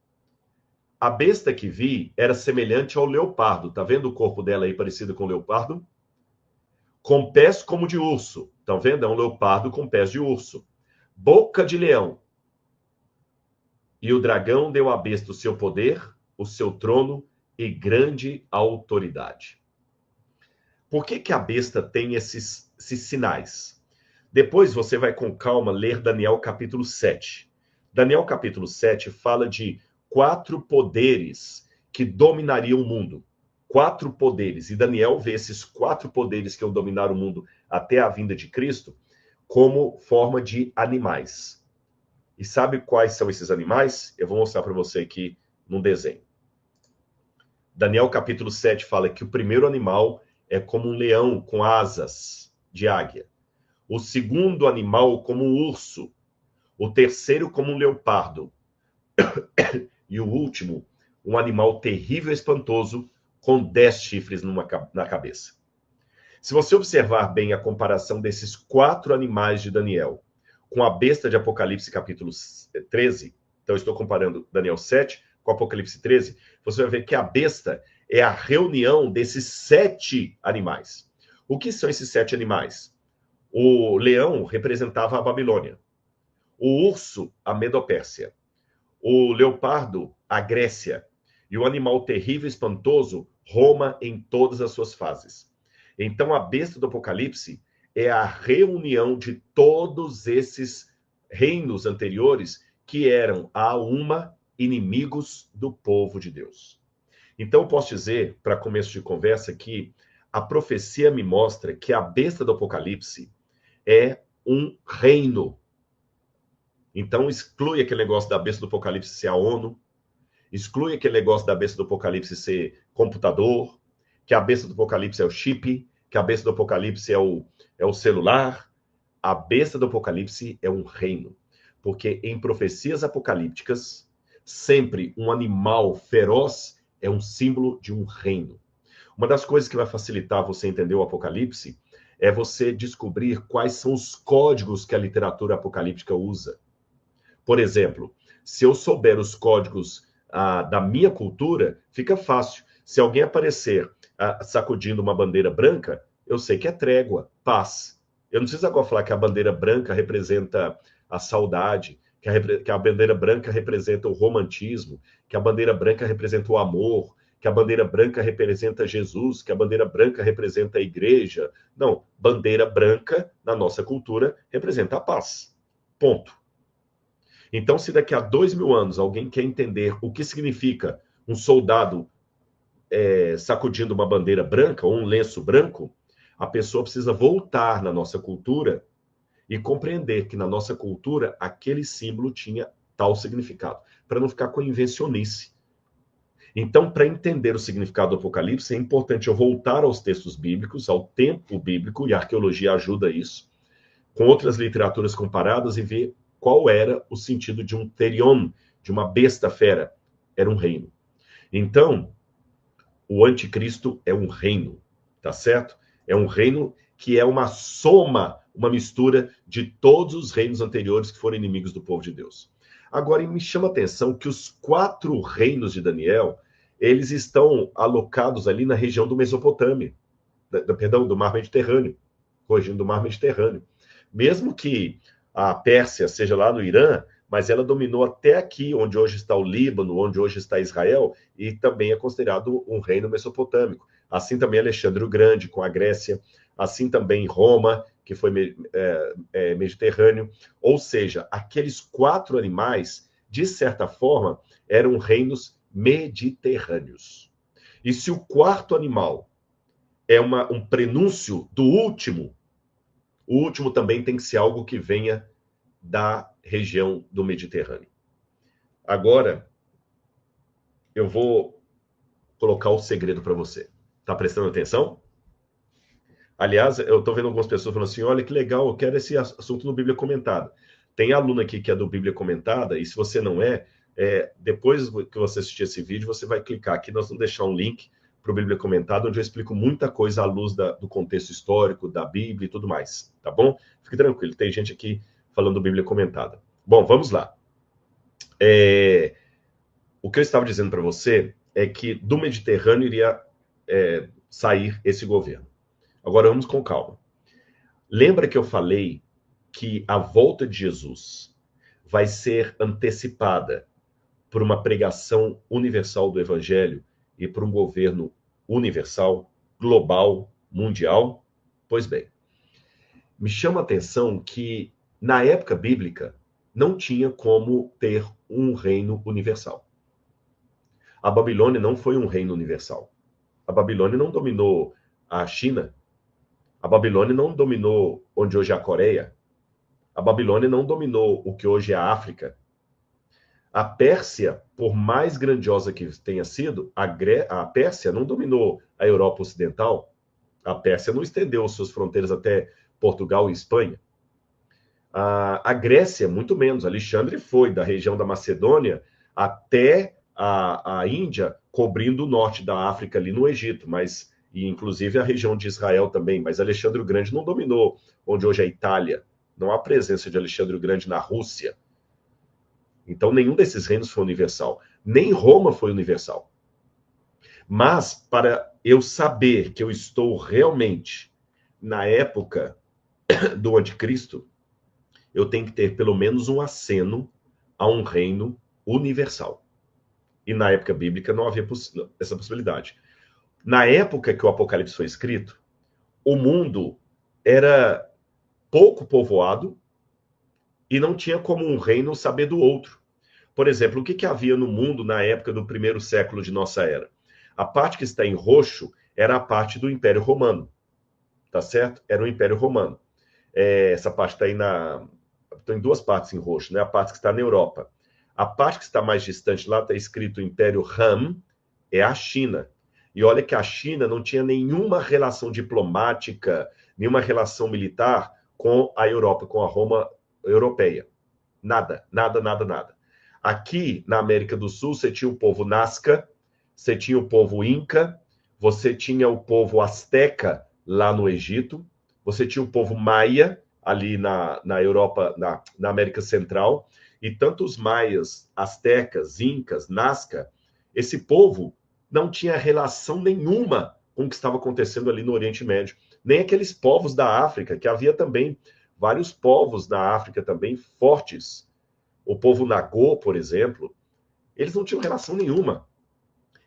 A besta que vi era semelhante ao leopardo. Tá vendo o corpo dela aí parecido com o leopardo? com pés como de urso. Estão vendo? É um leopardo com pés de urso. Boca de leão. E o dragão deu à besta o seu poder, o seu trono e grande autoridade. Por que a besta tem esses sinais? Depois você vai com calma ler Daniel capítulo 7. Daniel capítulo 7 fala de 4 poderes que dominariam o mundo. 4 poderes. E Daniel vê esses 4 poderes que iam dominar o mundo até a vinda de Cristo como forma de animais. E sabe quais são esses animais? Eu vou mostrar para você aqui num desenho. Daniel capítulo 7 fala que o primeiro animal é como um leão com asas de águia. O segundo animal como um urso. O terceiro como um leopardo. E o último, um animal terrível e espantoso com 10 chifres na cabeça. Se você observar bem a comparação desses 4 animais de Daniel com a besta de Apocalipse capítulo 13, então eu estou comparando Daniel 7 com Apocalipse 13, você vai ver que a besta é a reunião desses 7 animais. O que são esses 7 animais? O leão representava a Babilônia, o urso, a Medopérsia, o leopardo, a Grécia, e o animal terrível e espantoso, Roma em todas as suas fases. Então, a besta do Apocalipse é a reunião de todos esses reinos anteriores que eram, a uma, inimigos do povo de Deus. Então, eu posso dizer, para começo de conversa, que a profecia me mostra que a besta do Apocalipse é um reino. Então, exclui aquele negócio da besta do Apocalipse ser a ONU, exclui aquele negócio da besta do Apocalipse ser computador, que a besta do Apocalipse é o chip, que a besta do Apocalipse é o celular. A besta do Apocalipse é um reino. Porque em profecias apocalípticas, sempre um animal feroz é um símbolo de um reino. Uma das coisas que vai facilitar você entender o Apocalipse é você descobrir quais são os códigos que a literatura apocalíptica usa. Por exemplo, se eu souber os códigos da minha cultura, fica fácil. Se alguém aparecer sacudindo uma bandeira branca, eu sei que é trégua, paz. Eu não preciso agora falar que a bandeira branca representa a saudade, que a bandeira branca representa o romantismo, que a bandeira branca representa o amor, que a bandeira branca representa Jesus, que a bandeira branca representa a igreja. Não, bandeira branca, na nossa cultura, representa a paz. Ponto. Então, se daqui a 2000 anos alguém quer entender o que significa um soldado sacudindo uma bandeira branca ou um lenço branco, a pessoa precisa voltar na nossa cultura e compreender que na nossa cultura aquele símbolo tinha tal significado, para não ficar com invencionice. Então, para entender o significado do Apocalipse, é importante eu voltar aos textos bíblicos, ao tempo bíblico, e a arqueologia ajuda isso, com outras literaturas comparadas e ver qual era o sentido de um therion, de uma besta fera. Era um reino. Então, o anticristo é um reino, tá certo? É um reino que é uma soma, uma mistura de todos os reinos anteriores que foram inimigos do povo de Deus. Agora, me chama a atenção que os 4 reinos de Daniel, eles estão alocados ali na região do Mesopotâmia, perdão, do Mar Mediterrâneo, corrigindo, do Mar Mediterrâneo. Mesmo que a Pérsia seja lá no Irã, mas ela dominou até aqui, onde hoje está o Líbano, onde hoje está Israel, e também é considerado um reino mesopotâmico. Assim também Alexandre o Grande, com a Grécia, assim também Roma, que foi Mediterrâneo. Ou seja, aqueles 4 animais, de certa forma, eram reinos mediterrâneos. E se o 4º animal é um prenúncio do último, o último também tem que ser algo que venha da região do Mediterrâneo. Agora, eu vou colocar o segredo para você. Tá prestando atenção? Aliás, eu estou vendo algumas pessoas falando assim, olha que legal, eu quero esse assunto no Bíblia Comentada. Tem aluno aqui que é do Bíblia Comentada, e se você não depois que você assistir esse vídeo, você vai clicar aqui, nós vamos deixar um link para o Bíblia Comentada, onde eu explico muita coisa à luz do contexto histórico, da Bíblia e tudo mais, tá bom? Fique tranquilo, tem gente aqui falando Bíblia Comentada. Bom, vamos lá. O que eu estava dizendo para você é que do Mediterrâneo iria sair esse governo. Agora vamos com calma. Lembra que eu falei que a volta de Jesus vai ser antecipada por uma pregação universal do Evangelho e por um governo universal, global, mundial? Pois bem, me chama a atenção que na época bíblica não tinha como ter um reino universal. A Babilônia não foi um reino universal. A Babilônia não dominou a China. A Babilônia não dominou onde hoje é a Coreia. A Babilônia não dominou o que hoje é a África. A Pérsia, por mais grandiosa que tenha sido, a Pérsia não dominou a Europa Ocidental. A Pérsia não estendeu suas fronteiras até Portugal e Espanha. A Grécia, muito menos. Alexandre foi da região da Macedônia até a Índia, cobrindo o norte da África, ali no Egito, e inclusive a região de Israel também. Mas Alexandre o Grande não dominou onde hoje é a Itália. Não há presença de Alexandre o Grande na Rússia. Então, nenhum desses reinos foi universal. Nem Roma foi universal. Mas, para eu saber que eu estou realmente na época do anticristo, eu tenho que ter pelo menos um aceno a um reino universal. E na época bíblica não havia essa possibilidade. Na época que o Apocalipse foi escrito, o mundo era pouco povoado e não tinha como um reino saber do outro. Por exemplo, o que havia no mundo na época do primeiro século de nossa era? A parte que está em roxo era a parte do Império Romano, tá certo? Era o Império Romano. Essa parte está aí em duas partes em roxo, né? A parte que está na Europa. A parte que está mais distante, lá está escrito Império Han, é a China. E olha que a China não tinha nenhuma relação diplomática, nenhuma relação militar com a Europa, com a Roma europeia. Nada, nada, nada, nada. Aqui na América do Sul, você tinha o povo Nazca, você tinha o povo Inca, você tinha o povo Azteca lá no Egito, você tinha o povo Maia ali na Europa, na América Central, e tanto os maias, astecas, incas, Nazca, esse povo não tinha relação nenhuma com o que estava acontecendo ali no Oriente Médio. Nem aqueles povos da África, que havia também vários povos da África também fortes. O povo Nagô, por exemplo, eles não tinham relação nenhuma.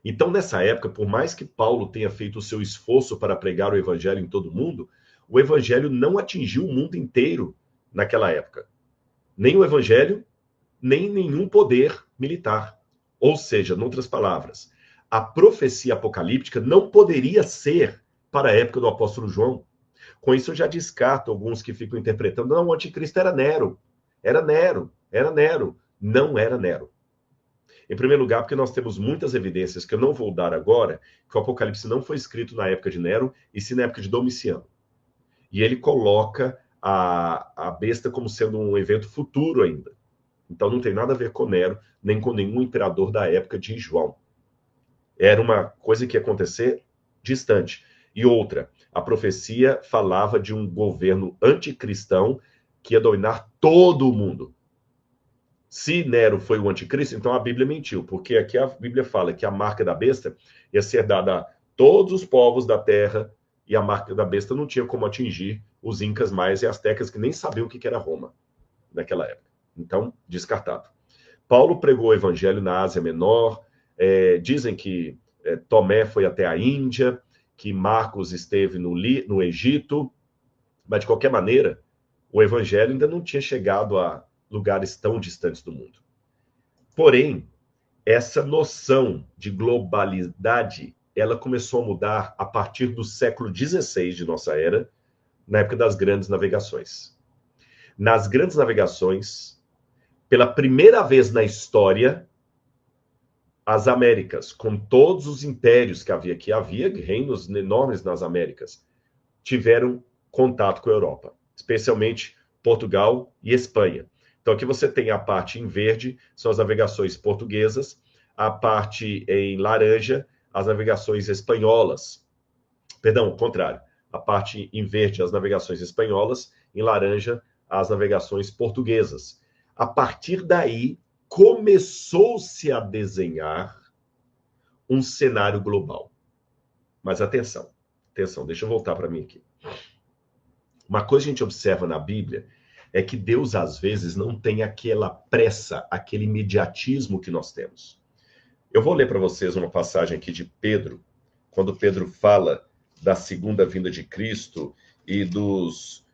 Então, nessa época, por mais que Paulo tenha feito o seu esforço para pregar o evangelho em todo mundo, o evangelho não atingiu o mundo inteiro naquela época. Nem o evangelho, nem nenhum poder militar. Ou seja, em outras palavras, a profecia apocalíptica não poderia ser para a época do apóstolo João. Com isso, eu já descarto alguns que ficam interpretando, não, o anticristo era Nero. Era Nero, era Nero. Não era Nero. Em primeiro lugar, porque nós temos muitas evidências que eu não vou dar agora, que o Apocalipse não foi escrito na época de Nero, e sim na época de Domiciano. E ele coloca a besta como sendo um evento futuro ainda. Então não tem nada a ver com Nero, nem com nenhum imperador da época de João. Era uma coisa que ia acontecer distante. E outra, a profecia falava de um governo anticristão que ia dominar todo o mundo. Se Nero foi o anticristo, então a Bíblia mentiu, porque aqui a Bíblia fala que a marca da besta ia ser dada a todos os povos da terra, e a marca da besta não tinha como atingir os incas maias e astecas, que nem sabiam o que era Roma naquela época. Então, descartado. Paulo pregou o evangelho na Ásia Menor, dizem que Tomé foi até a Índia, que Marcos esteve no Egito, mas de qualquer maneira, o evangelho ainda não tinha chegado a lugares tão distantes do mundo. Porém, essa noção de globalidade, ela começou a mudar a partir do século XVI de nossa era, na época das grandes navegações. Nas grandes navegações, pela primeira vez na história, as Américas, com todos os impérios que havia reinos enormes nas Américas, tiveram contato com a Europa, especialmente Portugal e Espanha. Então aqui você tem a parte em verde, são as navegações portuguesas, a parte em laranja, as navegações espanholas. Perdão, o contrário. A parte em verde, as navegações espanholas, em laranja, as navegações portuguesas. A partir daí, começou-se a desenhar um cenário global. Mas atenção, Atenção, deixa eu voltar para mim aqui. Uma coisa que a gente observa na Bíblia é que Deus, às vezes, não tem aquela pressa, aquele imediatismo que nós temos. Eu vou ler para vocês uma passagem aqui de Pedro, quando Pedro fala da segunda vinda de Cristo e dos,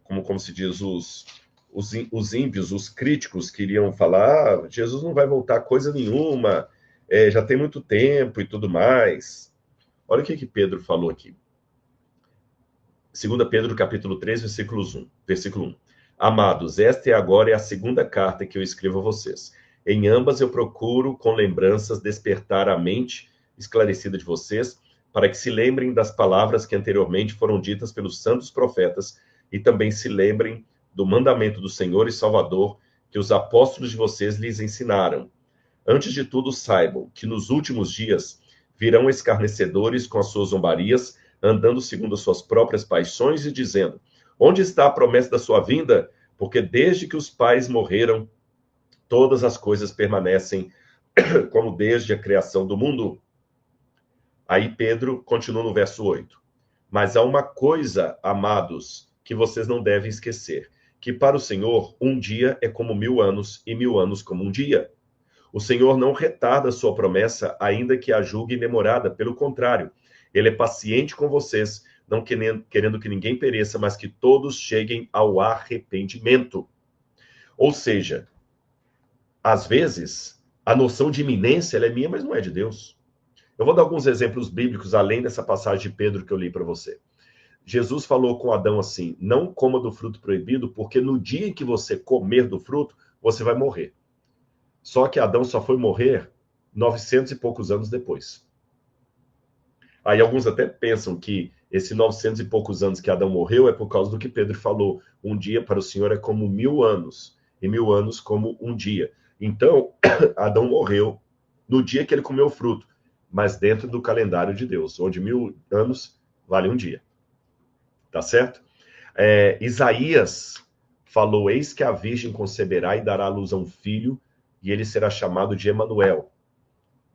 como se diz, os ímpios, os críticos que iriam falar, Jesus não vai voltar coisa nenhuma, já tem muito tempo e tudo mais. Olha o que Pedro falou aqui. 2 Pedro, capítulo 3, versículo 1. Amados, esta agora é a segunda carta que eu escrevo a vocês. Em ambas eu procuro, com lembranças, despertar a mente esclarecida de vocês, para que se lembrem das palavras que anteriormente foram ditas pelos santos profetas e também se lembrem do mandamento do Senhor e Salvador que os apóstolos de vocês lhes ensinaram. Antes de tudo, saibam que nos últimos dias virão escarnecedores com as suas zombarias, andando segundo as suas próprias paixões e dizendo: onde está a promessa da sua vinda? Porque desde que os pais morreram, todas as coisas permanecem como desde a criação do mundo. Aí Pedro continua no verso 8. Mas há uma coisa, amados, que vocês não devem esquecer, que para o Senhor um dia é como 1000 anos e 1000 anos como um dia. O Senhor não retarda a sua promessa, ainda que a julgue demorada, pelo contrário, ele é paciente com vocês, não querendo que ninguém pereça, mas que todos cheguem ao arrependimento. Ou seja, às vezes, a noção de iminência ela é minha, mas não é de Deus. Eu vou dar alguns exemplos bíblicos, além dessa passagem de Pedro que eu li para você. Jesus falou com Adão assim: não coma do fruto proibido, porque no dia em que você comer do fruto, você vai morrer. Só que Adão só foi morrer 900 e poucos anos depois. Aí alguns até pensam que esse 900 e poucos anos que Adão morreu é por causa do que Pedro falou. Um dia para o Senhor é como 1000 anos, e 1000 anos como um dia. Então, Adão morreu no dia que ele comeu o fruto, mas dentro do calendário de Deus, onde 1000 anos vale um dia. Tá certo? Isaías falou: eis que a virgem conceberá e dará à luz a um filho, e ele será chamado de Emanuel.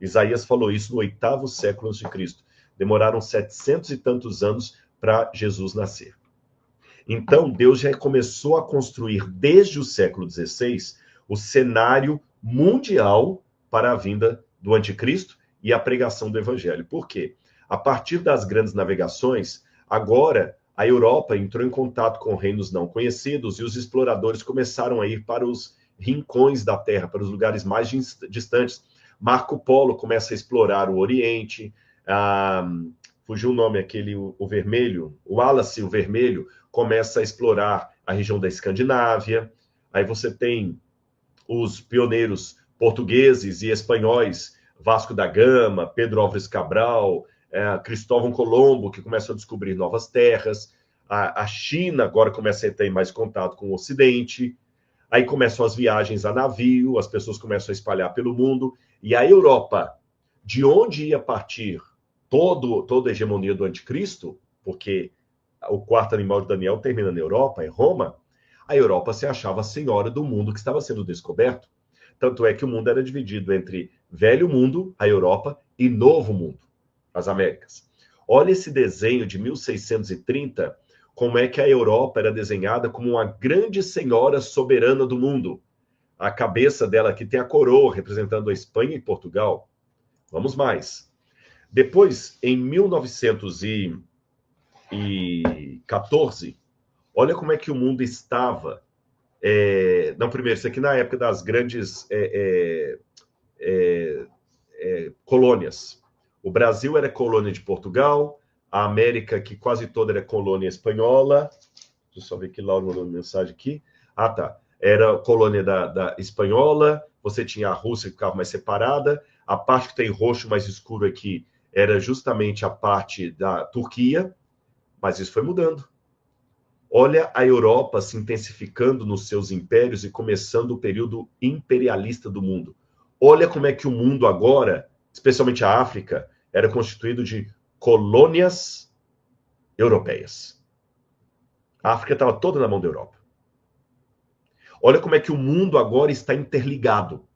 Isaías falou isso no 8º século antes de Cristo. Demoraram 700 e tantos anos para Jesus nascer. Então, Deus já começou a construir, desde o século XVI, o cenário mundial para a vinda do anticristo e a pregação do evangelho. Por quê? A partir das grandes navegações, agora a Europa entrou em contato com reinos não conhecidos e os exploradores começaram a ir para os rincões da Terra, para os lugares mais distantes. Marco Polo começa a explorar o Oriente, fugiu o nome aquele, o vermelho, o Wallace, o vermelho, começa a explorar a região da Escandinávia. Aí você tem os pioneiros portugueses e espanhóis, Vasco da Gama, Pedro Álvares Cabral, Cristóvão Colombo, que começam a descobrir novas terras. A China agora começa a ter mais contato com o Ocidente. Aí começam as viagens a navio, as pessoas começam a espalhar pelo mundo. E a Europa, de onde ia partir toda a hegemonia do anticristo, porque o quarto animal de Daniel termina na Europa, em Roma, a Europa se achava a senhora do mundo que estava sendo descoberto. Tanto é que o mundo era dividido entre velho mundo, a Europa, e novo mundo, as Américas. Olha esse desenho de 1630, como é que a Europa era desenhada como uma grande senhora soberana do mundo. A cabeça dela aqui tem a coroa, representando a Espanha e Portugal. Vamos mais. Depois, em 1914, olha como é que o mundo estava. Não, primeiro, isso aqui na época das grandes colônias. O Brasil era colônia de Portugal, a América, que quase toda era colônia espanhola. Deixa eu só ver que Laura mandou uma mensagem aqui. Ah, tá. Era colônia da espanhola, você tinha a Rússia que ficava mais separada, a parte que tem roxo mais escuro aqui era justamente a parte da Turquia, mas isso foi mudando. Olha a Europa se intensificando nos seus impérios e começando o período imperialista do mundo. Olha como é que o mundo agora, especialmente a África, era constituído de colônias europeias. A África estava toda na mão da Europa. Olha como é que o mundo agora está interligado.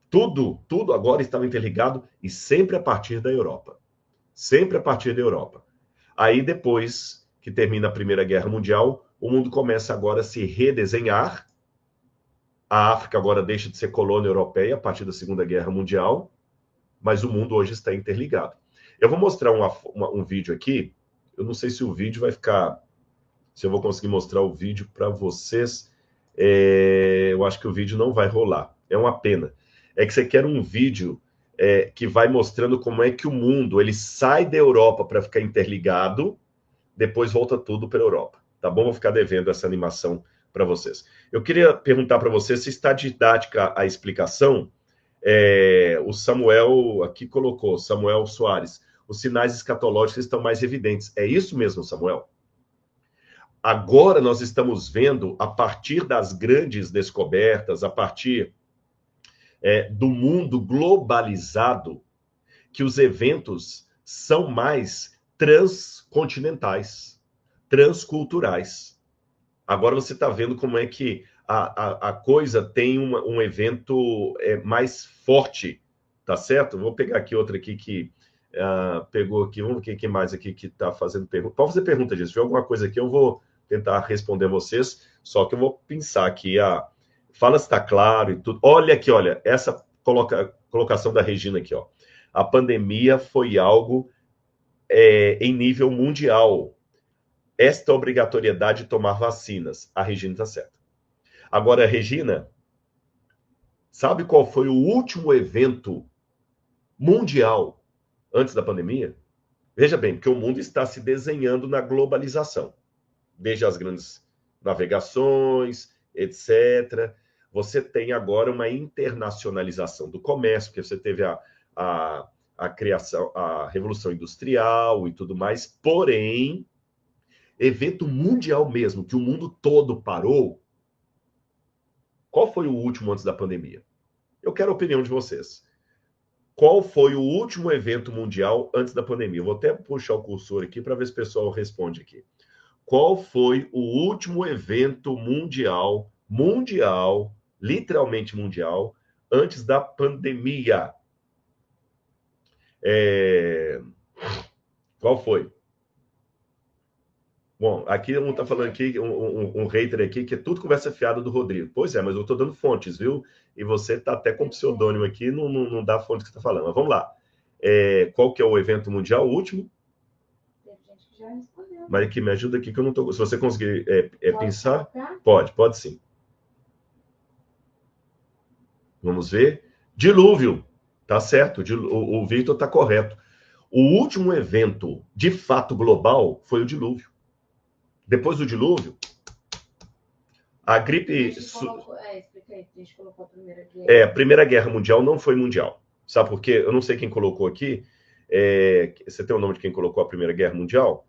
Tudo agora estava interligado e sempre a partir da Europa. Sempre a partir da Europa. Aí, depois que termina a Primeira Guerra Mundial, o mundo começa agora a se redesenhar. A África agora deixa de ser colônia europeia a partir da Segunda Guerra Mundial, mas o mundo hoje está interligado. Eu vou mostrar um vídeo aqui. Eu não sei se o vídeo vai ficar... Se eu vou conseguir mostrar o vídeo para vocês. Eu acho que o vídeo não vai rolar. É uma pena. É que você quer um vídeo que vai mostrando como é que o mundo ele sai da Europa para ficar interligado, depois volta tudo para a Europa. Tá bom? Vou ficar devendo essa animação para vocês. Eu queria perguntar para vocês se está didática a explicação. O Samuel aqui colocou, Samuel Soares, os sinais escatológicos estão mais evidentes. É isso mesmo, Samuel? Agora nós estamos vendo, a partir das grandes descobertas, a partir do mundo globalizado, que os eventos são mais transcontinentais, transculturais. Agora você está vendo como é que a coisa tem um evento mais forte, tá certo? Vou pegar aqui outra aqui que pegou aqui. Vamos ver quem mais aqui que está fazendo pergunta. Pode fazer pergunta disso. Se tiver alguma coisa aqui, eu vou tentar responder a vocês, só que eu vou pensar aqui. Fala se está claro e tudo. Olha aqui, olha, essa colocação da Regina aqui, ó. A pandemia foi algo em nível mundial. Esta obrigatoriedade de tomar vacinas. A Regina está certa. Agora, Regina, sabe qual foi o último evento mundial antes da pandemia? Veja bem, porque o mundo está se desenhando na globalização. Desde as grandes navegações, etc. Você tem agora uma internacionalização do comércio, porque você teve a criação, a Revolução Industrial e tudo mais. Porém, evento mundial mesmo, que o mundo todo parou. Qual foi o último antes da pandemia? Eu quero a opinião de vocês. Qual foi o último evento mundial antes da pandemia? Eu vou até puxar o cursor aqui para ver se o pessoal responde aqui. Qual foi o último evento mundial, literalmente mundial, antes da pandemia? Qual foi? Bom, aqui um está falando aqui, um hater aqui, que é tudo conversa fiada do Rodrigo. Pois é, mas eu estou dando fontes, viu? E você está até com pseudônimo aqui, não dá fonte que você está falando. Mas vamos lá. Qual que é o evento mundial, o último? Já respondeu. Mas aqui, me ajuda aqui que eu não estou... Se você conseguir pensar... Pode sim. Vamos ver. Dilúvio. Tá certo, o Victor está correto. O último evento, de fato, global, foi o dilúvio. Depois do dilúvio, a gripe... Explica aí, a gente colocou a Primeira Guerra. A Primeira Guerra Mundial não foi mundial. Sabe por quê? Eu não sei quem colocou aqui. Você tem o nome de quem colocou a Primeira Guerra Mundial?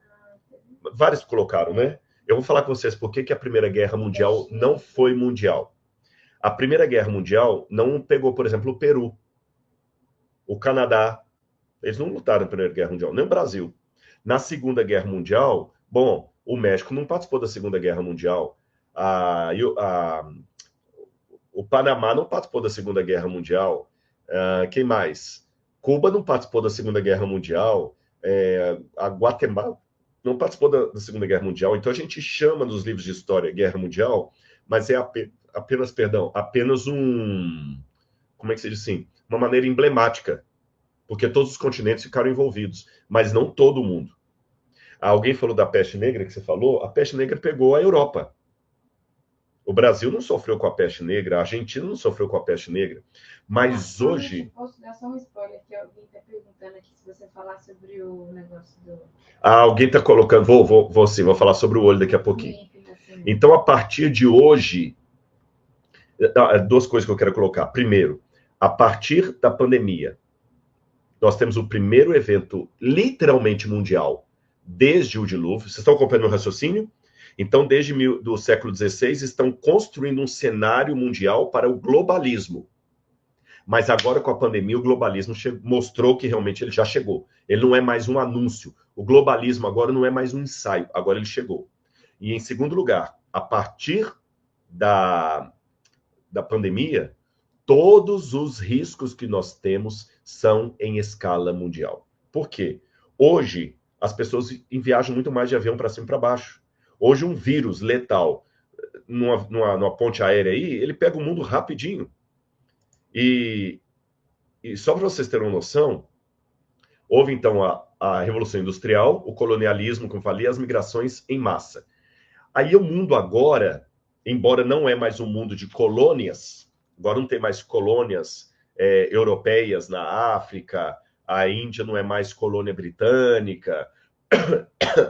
Vários colocaram, né? Eu vou falar com vocês por que a Primeira Guerra Mundial não foi mundial. A Primeira Guerra Mundial não pegou, por exemplo, o Peru, o Canadá. Eles não lutaram na Primeira Guerra Mundial, nem o Brasil. Na Segunda Guerra Mundial, bom, o México não participou da Segunda Guerra Mundial. O Panamá não participou da Segunda Guerra Mundial. Quem mais? Cuba não participou da Segunda Guerra Mundial. A Guatemala não participou da Segunda Guerra Mundial. Então a gente chama nos livros de história Guerra Mundial, mas é apenas como é que se diz assim? Uma maneira emblemática, porque todos os continentes ficaram envolvidos, mas não todo mundo. Alguém falou da peste negra que você falou? A peste negra pegou a Europa. O Brasil não sofreu com a peste negra, a Argentina não sofreu com a peste negra. Mas hoje... Posso dar só um spoiler que alguém está perguntando aqui se você falar sobre o negócio do... alguém está colocando... Vou falar sobre o olho daqui a pouquinho. Então, a partir de hoje... Duas coisas que eu quero colocar. Primeiro, a partir da pandemia, nós temos o primeiro evento literalmente mundial desde o dilúvio. Vocês estão acompanhando o raciocínio? Então, desde do século XVI, estão construindo um cenário mundial para o globalismo. Mas agora, com a pandemia, o globalismo mostrou que realmente ele já chegou. Ele não é mais um anúncio. O globalismo agora não é mais um ensaio. Agora ele chegou. E, em segundo lugar, a partir da pandemia, todos os riscos que nós temos são em escala mundial. Por quê? Hoje, as pessoas viajam muito mais de avião para cima e para baixo. Hoje, um vírus letal numa ponte aérea aí, ele pega o mundo rapidinho. E só para vocês terem uma noção, houve então a Revolução Industrial, o colonialismo, como eu falei, as migrações em massa. Aí o mundo agora, embora não é mais um mundo de colônias, agora não tem mais colônias europeias na África, a Índia não é mais colônia britânica,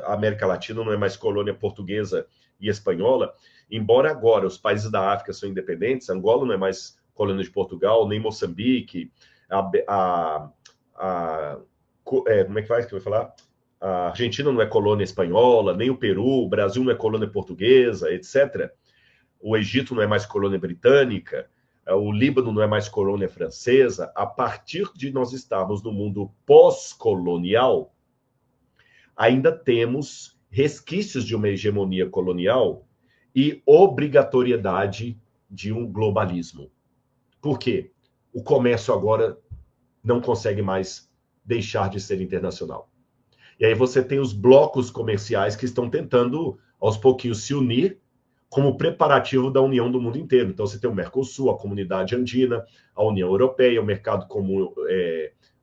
a América Latina não é mais colônia portuguesa e espanhola, embora agora os países da África são independentes, Angola não é mais colônia de Portugal, nem Moçambique, como é que vai falar? A Argentina não é colônia espanhola, nem o Peru, o Brasil não é colônia portuguesa, etc. O Egito não é mais colônia britânica, o Líbano não é mais colônia francesa. A partir de nós estarmos no mundo pós-colonial, ainda temos resquícios de uma hegemonia colonial e obrigatoriedade de um globalismo. Por quê? O comércio agora não consegue mais deixar de ser internacional. E aí você tem os blocos comerciais que estão tentando, aos pouquinhos, se unir como preparativo da união do mundo inteiro. Então você tem o Mercosul, a Comunidade Andina, a União Europeia, o Mercado Comum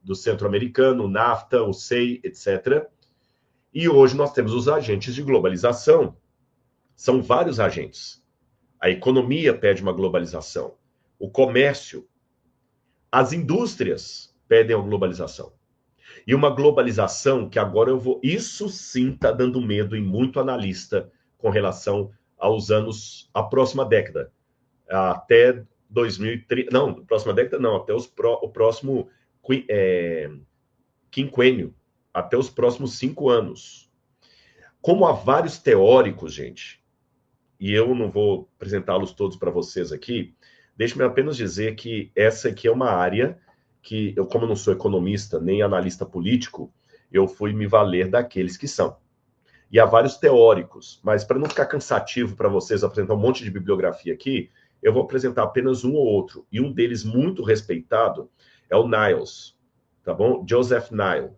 do Centro-Americano, o NAFTA, o SEI, etc. E hoje nós temos os agentes de globalização. São vários agentes. A economia pede uma globalização. O comércio, as indústrias pedem a globalização. E uma globalização que agora isso sim está dando medo em muito analista com relação aos anos, a próxima década. Até 2030. Não, próxima década não, até o próximo quinquênio. Até os próximos 5 anos. Como há vários teóricos, gente, e eu não vou apresentá-los todos para vocês aqui, deixe-me apenas dizer que essa aqui é uma área que eu, como não sou economista nem analista político, eu fui me valer daqueles que são. E há vários teóricos, mas para não ficar cansativo para vocês apresentar um monte de bibliografia aqui, eu vou apresentar apenas um ou outro. E um deles muito respeitado é o Niles, tá bom? Joseph Nye.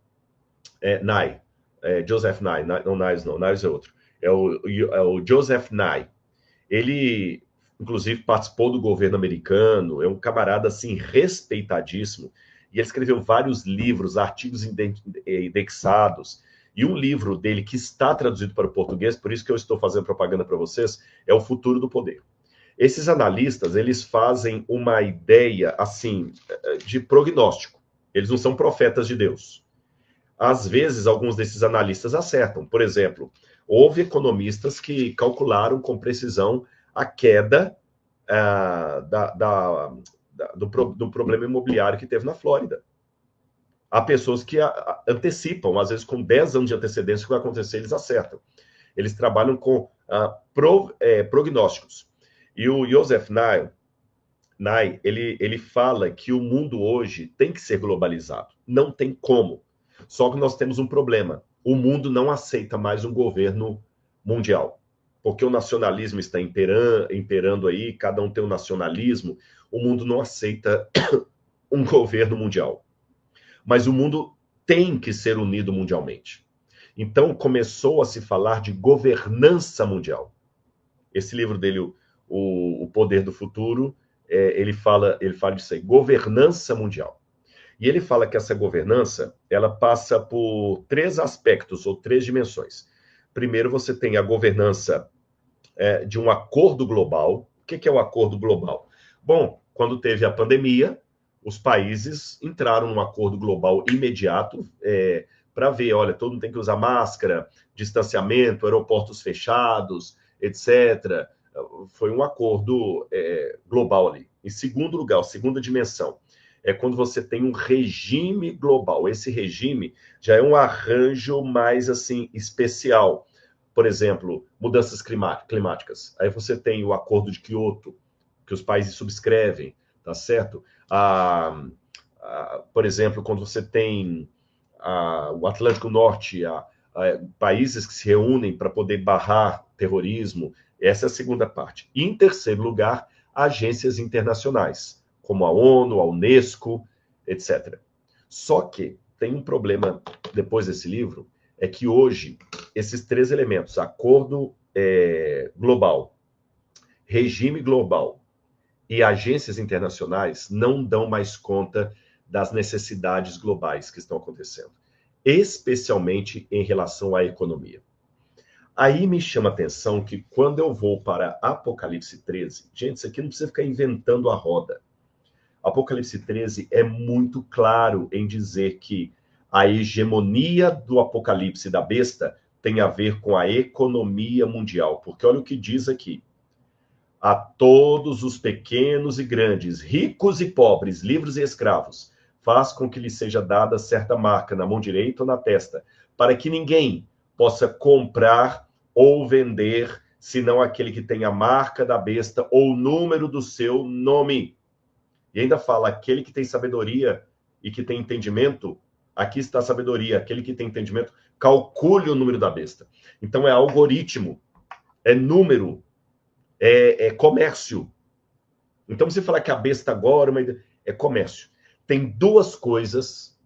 Joseph Nye, não Niles não, Niles é outro. É o Joseph Nye. Ele, inclusive, participou do governo americano, é um camarada, assim, respeitadíssimo, e ele escreveu vários livros, artigos indexados, e um livro dele que está traduzido para o português, por isso que eu estou fazendo propaganda para vocês, é O Futuro do Poder. Esses analistas, eles fazem uma ideia, assim, de prognóstico. Eles não são profetas de Deus. Às vezes, alguns desses analistas acertam. Por exemplo, houve economistas que calcularam com precisão a queda do problema imobiliário que teve na Flórida. Há pessoas que antecipam, às vezes com 10 anos de antecedência, o que vai acontecer, eles acertam. Eles trabalham com prognósticos. E o Joseph Nye, ele fala que o mundo hoje tem que ser globalizado. Não tem como. Só que nós temos um problema. O mundo não aceita mais um governo mundial. Porque o nacionalismo está imperando aí, cada um tem um nacionalismo. O mundo não aceita um governo mundial. Mas o mundo tem que ser unido mundialmente. Então começou a se falar de governança mundial. Esse livro dele, O Poder do Futuro, ele fala disso aí, governança mundial. E ele fala que essa governança, ela passa por 3 aspectos, ou 3 dimensões. Primeiro, você tem a governança de um acordo global. O que é o acordo global? Bom, quando teve a pandemia, os países entraram num acordo global imediato para ver, olha, todo mundo tem que usar máscara, distanciamento, aeroportos fechados, etc. Foi um acordo global ali. Em segundo lugar, a segunda dimensão, é quando você tem um regime global. Esse regime já é um arranjo mais, assim, especial. Por exemplo, mudanças climáticas. Aí você tem o Acordo de Quioto, que os países subscrevem, tá certo? Por exemplo, quando você tem o Atlântico Norte, países que se reúnem para poder barrar terrorismo, essa é a segunda parte. E, em terceiro lugar, agências internacionais, como a ONU, a Unesco, etc. Só que tem um problema depois desse livro, é que hoje, esses 3 elementos, acordo global, regime global e agências internacionais, não dão mais conta das necessidades globais que estão acontecendo, especialmente em relação à economia. Aí me chama a atenção que quando eu vou para Apocalipse 13, gente, isso aqui não precisa ficar inventando a roda. Apocalipse 13 é muito claro em dizer que a hegemonia do Apocalipse da besta tem a ver com a economia mundial. Porque olha o que diz aqui. A todos os pequenos e grandes, ricos e pobres, livres e escravos, faz com que lhe seja dada certa marca na mão direita ou na testa, para que ninguém possa comprar ou vender, senão aquele que tem a marca da besta ou o número do seu nome. E ainda fala, aquele que tem sabedoria e que tem entendimento, aqui está a sabedoria, aquele que tem entendimento, calcule o número da besta. Então é algoritmo, é número, é comércio. Então você falar que a besta agora é comércio. Tem 2 coisas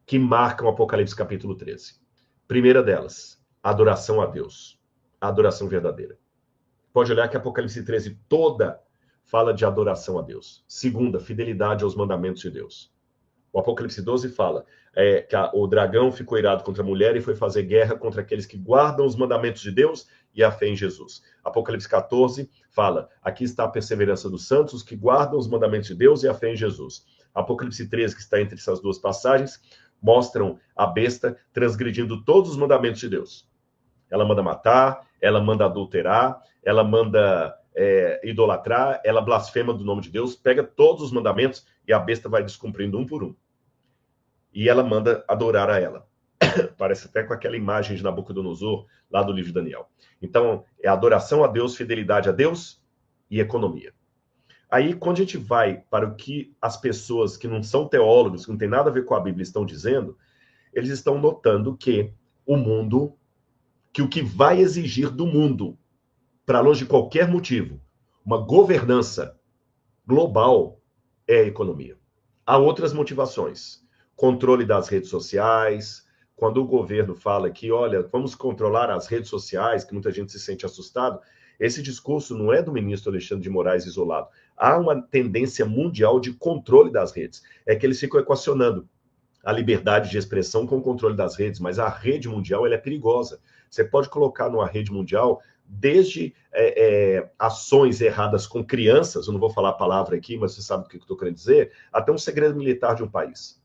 que marcam o Apocalipse capítulo 13. Primeira delas, adoração a Deus, a adoração verdadeira. Pode olhar que Apocalipse 13 toda fala de adoração a Deus. Segunda, fidelidade aos mandamentos de Deus. O Apocalipse 12 fala que o dragão ficou irado contra a mulher e foi fazer guerra contra aqueles que guardam os mandamentos de Deus e a fé em Jesus. Apocalipse 14 fala, aqui está a perseverança dos santos que guardam os mandamentos de Deus e a fé em Jesus. Apocalipse 13, que está entre essas 2 passagens, mostram a besta transgredindo todos os mandamentos de Deus. Ela manda matar, ela manda adulterar, ela manda idolatrar, ela blasfema do nome de Deus, pega todos os mandamentos e a besta vai descumprindo um por um. E ela manda adorar a ela. Parece até com aquela imagem de Nabucodonosor, lá do livro de Daniel. Então, é adoração a Deus, fidelidade a Deus e economia. Aí, quando a gente vai para o que as pessoas que não são teólogos, que não tem nada a ver com a Bíblia, estão dizendo, eles estão notando que o mundo, que o que vai exigir do mundo, para longe de qualquer motivo, uma governança global é a economia. Há outras motivações. Controle das redes sociais. Quando o governo fala que, olha, vamos controlar as redes sociais, que muita gente se sente assustado, esse discurso não é do ministro Alexandre de Moraes isolado. Há uma tendência mundial de controle das redes. É que eles ficam equacionando a liberdade de expressão com o controle das redes, mas a rede mundial ela é perigosa. Você pode colocar numa rede mundial desde ações erradas com crianças, eu não vou falar a palavra aqui, mas você sabe o que eu estou querendo dizer, até um segredo militar de um país.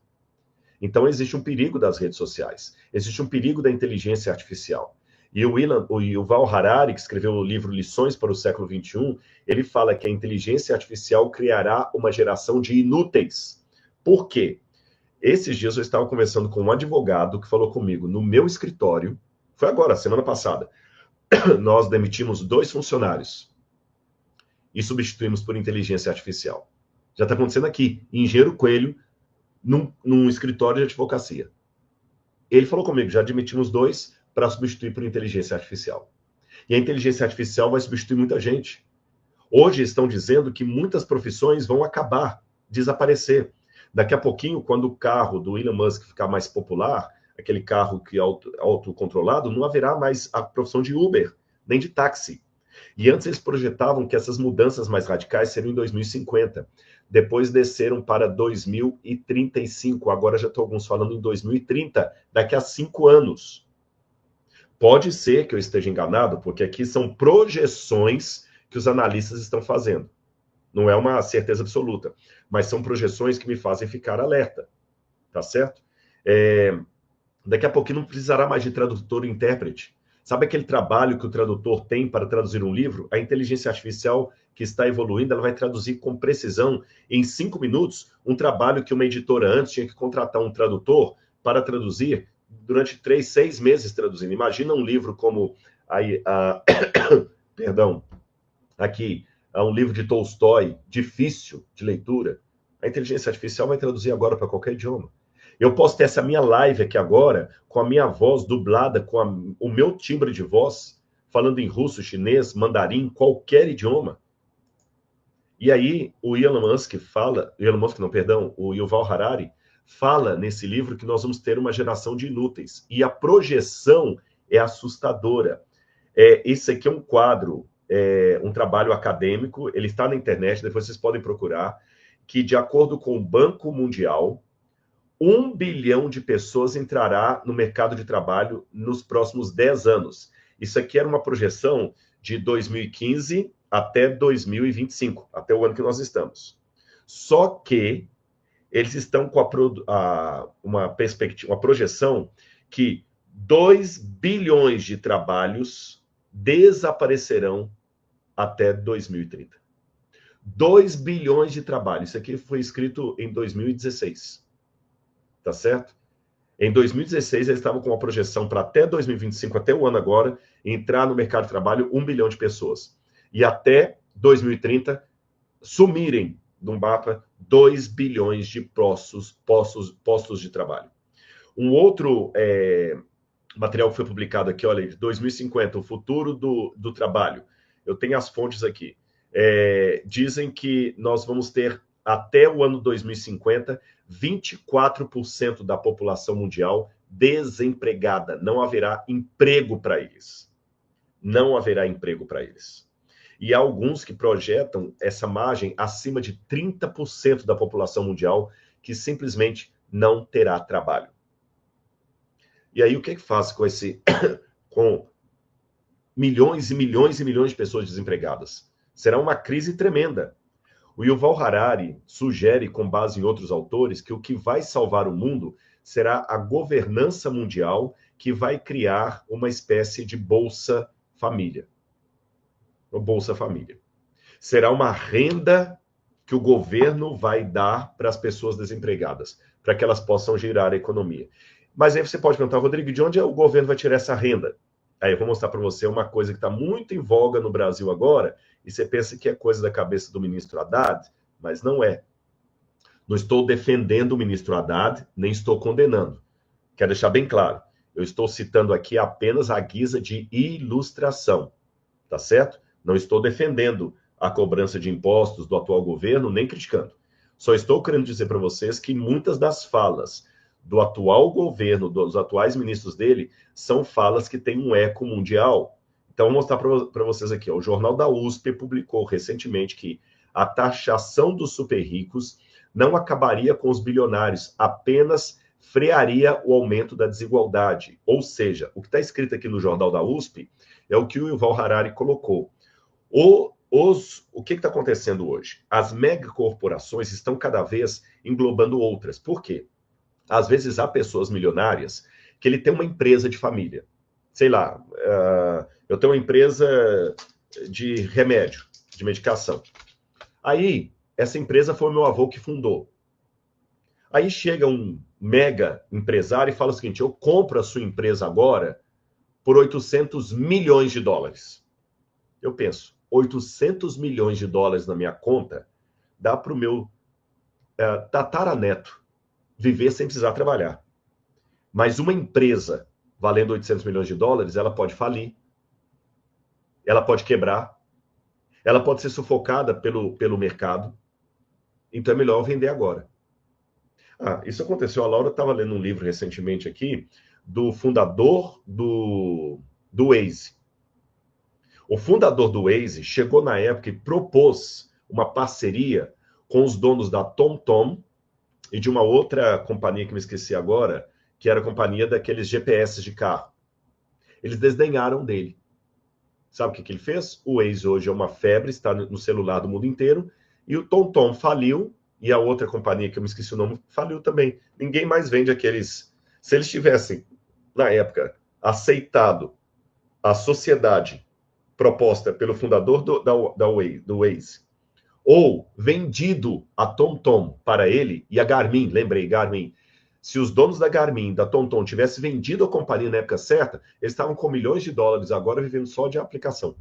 Então existe um perigo das redes sociais, existe um perigo da inteligência artificial. E o Yuval Harari, que escreveu o livro Lições para o Século XXI, ele fala que a inteligência artificial criará uma geração de inúteis. Por quê? Esses dias eu estava conversando com um advogado que falou comigo no meu escritório, foi agora, semana passada, nós demitimos 2 funcionários e substituímos por inteligência artificial. Já está acontecendo aqui, em Engenheiro Coelho, num escritório de advocacia. Ele falou comigo, já demitimos 2 para substituir por inteligência artificial. E a inteligência artificial vai substituir muita gente. Hoje estão dizendo que muitas profissões vão acabar, desaparecer. Daqui a pouquinho, quando o carro do Elon Musk ficar mais popular, aquele carro que é autocontrolado, não haverá mais a profissão de Uber, nem de táxi. E antes eles projetavam que essas mudanças mais radicais seriam em 2050. Depois desceram para 2035. Agora já estão alguns falando em 2030, daqui a 5 anos. Pode ser que eu esteja enganado, porque aqui são projeções que os analistas estão fazendo. Não é uma certeza absoluta, mas são projeções que me fazem ficar alerta. Tá certo? Daqui a pouquinho não precisará mais de tradutor e intérprete. Sabe aquele trabalho que o tradutor tem para traduzir um livro? A inteligência artificial que está evoluindo, ela vai traduzir com precisão, em 5 minutos, um trabalho que uma editora antes tinha que contratar um tradutor para traduzir durante 3, 6 meses traduzindo. Imagina um livro como perdão, aqui, um livro de Tolstói, difícil de leitura. A inteligência artificial vai traduzir agora para qualquer idioma. Eu posso ter essa minha live aqui agora, com a minha voz dublada, com o meu timbre de voz, falando em russo, chinês, mandarim, qualquer idioma. E aí, o Yuval Harari fala nesse livro que nós vamos ter uma geração de inúteis. E a projeção é assustadora. Esse aqui é um quadro, um trabalho acadêmico, ele está na internet, depois vocês podem procurar, que de acordo com o Banco Mundial, 1 bilhão de pessoas entrará no mercado de trabalho nos próximos 10 anos. Isso aqui era uma projeção de 2015 até 2025, até o ano que nós estamos. Só que eles estão com uma perspectiva, uma projeção que 2 bilhões de trabalhos desaparecerão até 2030. 2 bilhões de trabalhos. Isso aqui foi escrito em 2016. Tá certo? Em 2016, eles estavam com uma projeção para até 2025, até o ano agora, entrar no mercado de trabalho 1 bilhão de pessoas. E até 2030, sumirem do mapa 2 bilhões de postos de trabalho. Um outro material que foi publicado aqui, olha, 2050, o futuro do trabalho. Eu tenho as fontes aqui. Dizem que nós vamos ter, até o ano 2050, 24% da população mundial desempregada. Não haverá emprego para eles. Não haverá emprego para eles. E há alguns que projetam essa margem acima de 30% da população mundial que simplesmente não terá trabalho. E aí o que faz com milhões e milhões e milhões de pessoas desempregadas? Será uma crise tremenda. O Yuval Harari sugere, com base em outros autores, que o que vai salvar o mundo será a governança mundial que vai criar uma espécie de Bolsa Família. Uma Bolsa Família. Será uma renda que o governo vai dar para as pessoas desempregadas, para que elas possam girar a economia. Mas aí você pode perguntar, Rodrigo, de onde o governo vai tirar essa renda? Aí eu vou mostrar para você uma coisa que está muito em voga no Brasil agora, e você pensa que é coisa da cabeça do ministro Haddad, mas não é. Não estou defendendo o ministro Haddad, nem estou condenando. Quero deixar bem claro. Eu estou citando aqui apenas a guisa de ilustração, tá certo? Não estou defendendo a cobrança de impostos do atual governo, nem criticando. Só estou querendo dizer para vocês que muitas das falas do atual governo, dos atuais ministros dele, são falas que têm um eco mundial. Então, vou mostrar para vocês aqui. O Jornal da USP publicou recentemente que a taxação dos super ricos não acabaria com os bilionários, apenas frearia o aumento da desigualdade. Ou seja, o que está escrito aqui no Jornal da USP é o que o Yuval Harari colocou. O que está acontecendo hoje? As megacorporações estão cada vez englobando outras. Por quê? Às vezes há pessoas milionárias que ele tem uma empresa de família. Sei lá, eu tenho uma empresa de remédio, de medicação. Aí, essa empresa foi o meu avô que fundou. Aí chega um mega empresário e fala o seguinte, eu compro a sua empresa agora por 800 milhões de dólares. Eu penso, 800 milhões de dólares na minha conta dá para o meu tataraneto viver sem precisar trabalhar. Mas uma empresa valendo 800 milhões de dólares, ela pode falir, ela pode quebrar, ela pode ser sufocada pelo mercado. Então é melhor vender agora. Isso aconteceu. A Laura estava lendo um livro recentemente aqui do fundador do Waze. O fundador do Waze chegou na época e propôs uma parceria com os donos da TomTom e de uma outra companhia que me esqueci agora, que era a companhia daqueles GPS de carro. Eles desdenharam dele. Sabe o que ele fez? O Waze hoje é uma febre, está no celular do mundo inteiro, e o TomTom faliu, e a outra companhia, que eu me esqueci o nome, faliu também. Ninguém mais vende aqueles... Se eles tivessem, na época, aceitado a sociedade proposta pelo fundador do Waze, ou vendido a TomTom para ele, e a Garmin, lembrei, Garmin, se os donos da Garmin, da TomTom, tivessem vendido a companhia na época certa, eles estavam com milhões de dólares agora vivendo só de aplicação.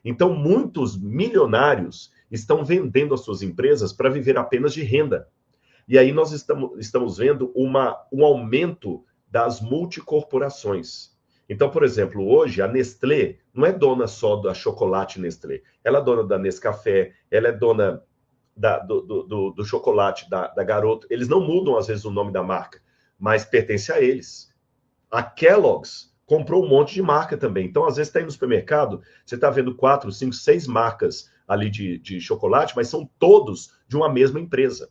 Então, muitos milionários estão vendendo as suas empresas para viver apenas de renda. E aí nós estamos vendo um aumento das multicorporações. Então, por exemplo, hoje a Nestlé não é dona só da chocolate Nestlé. Ela é dona da Nescafé, ela é dona do chocolate da Garoto, eles não mudam, às vezes, o nome da marca, mas pertence a eles. A Kellogg's comprou um monte de marca também. Então, às vezes, está aí no supermercado, você está vendo 4, 5, 6 marcas ali de chocolate, mas são todos de uma mesma empresa.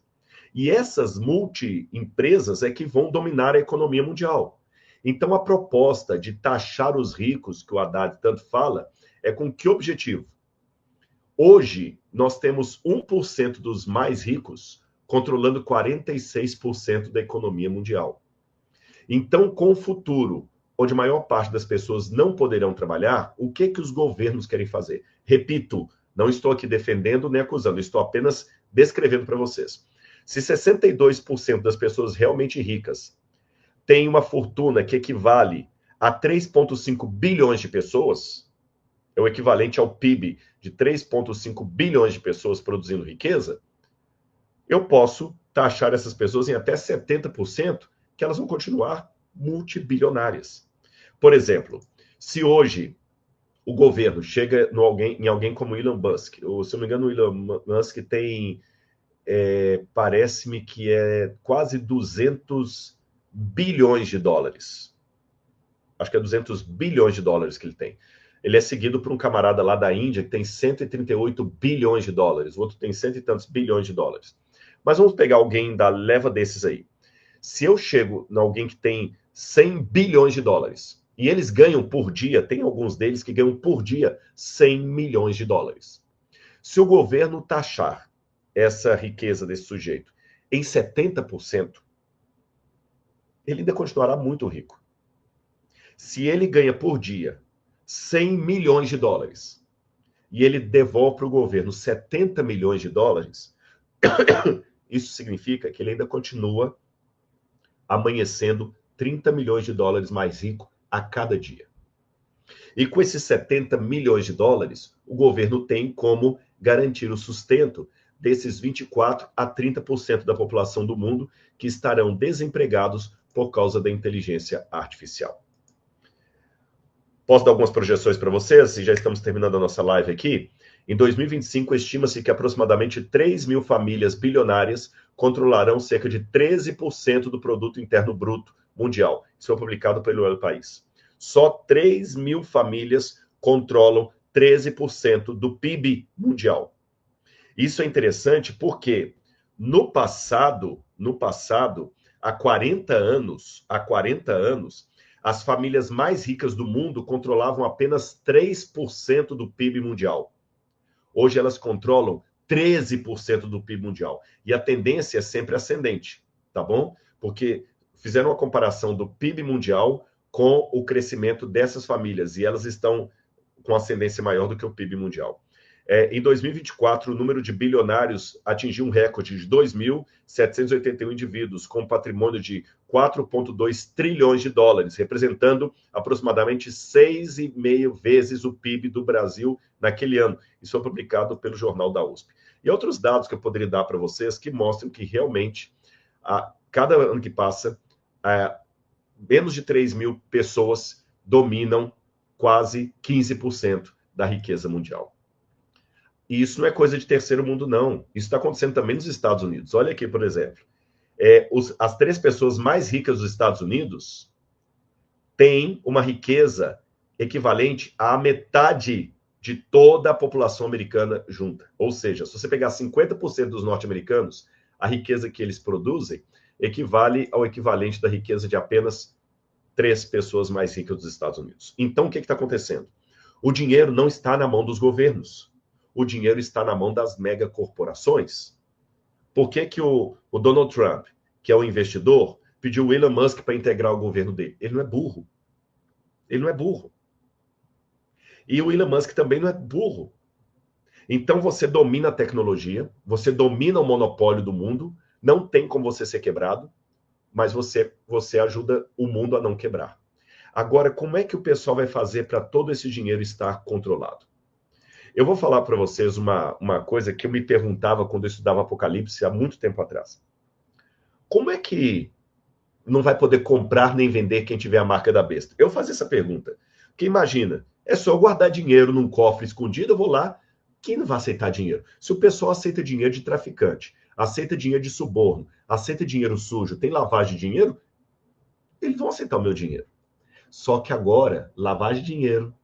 E essas multi-empresas é que vão dominar a economia mundial. Então, a proposta de taxar os ricos, que o Haddad tanto fala, é com que objetivo? Hoje, nós temos 1% dos mais ricos controlando 46% da economia mundial. Então, com o futuro, onde a maior parte das pessoas não poderão trabalhar, o que os governos querem fazer? Repito, não estou aqui defendendo nem acusando, estou apenas descrevendo para vocês. Se 62% das pessoas realmente ricas têm uma fortuna que equivale a 3,5 bilhões de pessoas, é o equivalente ao PIB de 3,5 bilhões de pessoas produzindo riqueza, eu posso taxar essas pessoas em até 70%, que elas vão continuar multibilionárias. Por exemplo, se hoje o governo chega em alguém como Elon Musk, ou se eu não me engano, o Elon Musk tem, parece-me que é quase 200 bilhões de dólares. Acho que é 200 bilhões de dólares que ele tem. Ele é seguido por um camarada lá da Índia que tem 138 bilhões de dólares. O outro tem cento e tantos bilhões de dólares. Mas vamos pegar alguém da leva desses aí. Se eu chego em alguém que tem 100 bilhões de dólares e eles ganham por dia, tem alguns deles que ganham por dia 100 milhões de dólares. Se o governo taxar essa riqueza desse sujeito em 70%, ele ainda continuará muito rico. Se ele ganha por dia 100 milhões de dólares e ele devolve para o governo 70 milhões de dólares, isso significa que ele ainda continua amanhecendo 30 milhões de dólares mais rico a cada dia. E com esses 70 milhões de dólares, o governo tem como garantir o sustento desses 24 a 30% da população do mundo que estarão desempregados por causa da inteligência artificial. Posso dar algumas projeções para vocês? E já estamos terminando a nossa live aqui. Em 2025, estima-se que aproximadamente 3 mil famílias bilionárias controlarão cerca de 13% do produto interno bruto mundial. Isso foi publicado pelo El País. Só 3 mil famílias controlam 13% do PIB mundial. Isso é interessante porque no passado, há 40 anos, as famílias mais ricas do mundo controlavam apenas 3% do PIB mundial. Hoje elas controlam 13% do PIB mundial. E a tendência é sempre ascendente, tá bom? Porque fizeram uma comparação do PIB mundial com o crescimento dessas famílias, e elas estão com ascendência maior do que o PIB mundial. Em 2024, o número de bilionários atingiu um recorde de 2.781 indivíduos, com um patrimônio de 4,2 trilhões de dólares, representando aproximadamente 6,5 vezes o PIB do Brasil naquele ano. Isso foi publicado pelo Jornal da USP. E outros dados que eu poderia dar para vocês que mostram que realmente, cada ano que passa, menos de 3 mil pessoas dominam quase 15% da riqueza mundial. E isso não é coisa de terceiro mundo, não. Isso está acontecendo também nos Estados Unidos. Olha aqui, por exemplo. As 3 pessoas mais ricas dos Estados Unidos têm uma riqueza equivalente à metade de toda a população americana junta. Ou seja, se você pegar 50% dos norte-americanos, a riqueza que eles produzem equivale ao equivalente da riqueza de apenas 3 pessoas mais ricas dos Estados Unidos. Então, o que está acontecendo? O dinheiro não está na mão dos governos. O dinheiro está na mão das megacorporações. Por que o Donald Trump, que é o investidor, pediu o Elon Musk para integrar o governo dele? Ele não é burro. Ele não é burro. E o Elon Musk também não é burro. Então você domina a tecnologia, você domina o monopólio do mundo, não tem como você ser quebrado, mas você ajuda o mundo a não quebrar. Agora, como é que o pessoal vai fazer para todo esse dinheiro estar controlado? Eu vou falar para vocês uma coisa que eu me perguntava quando eu estudava Apocalipse há muito tempo atrás. Como é que não vai poder comprar nem vender quem tiver a marca da besta? Eu fazia essa pergunta. Porque imagina, é só guardar dinheiro num cofre escondido, eu vou lá, Quem não vai aceitar dinheiro? Se o pessoal aceita dinheiro de traficante, aceita dinheiro de suborno, aceita dinheiro sujo, tem lavagem de dinheiro, eles vão aceitar o meu dinheiro. Só que agora, lavagem de dinheiro,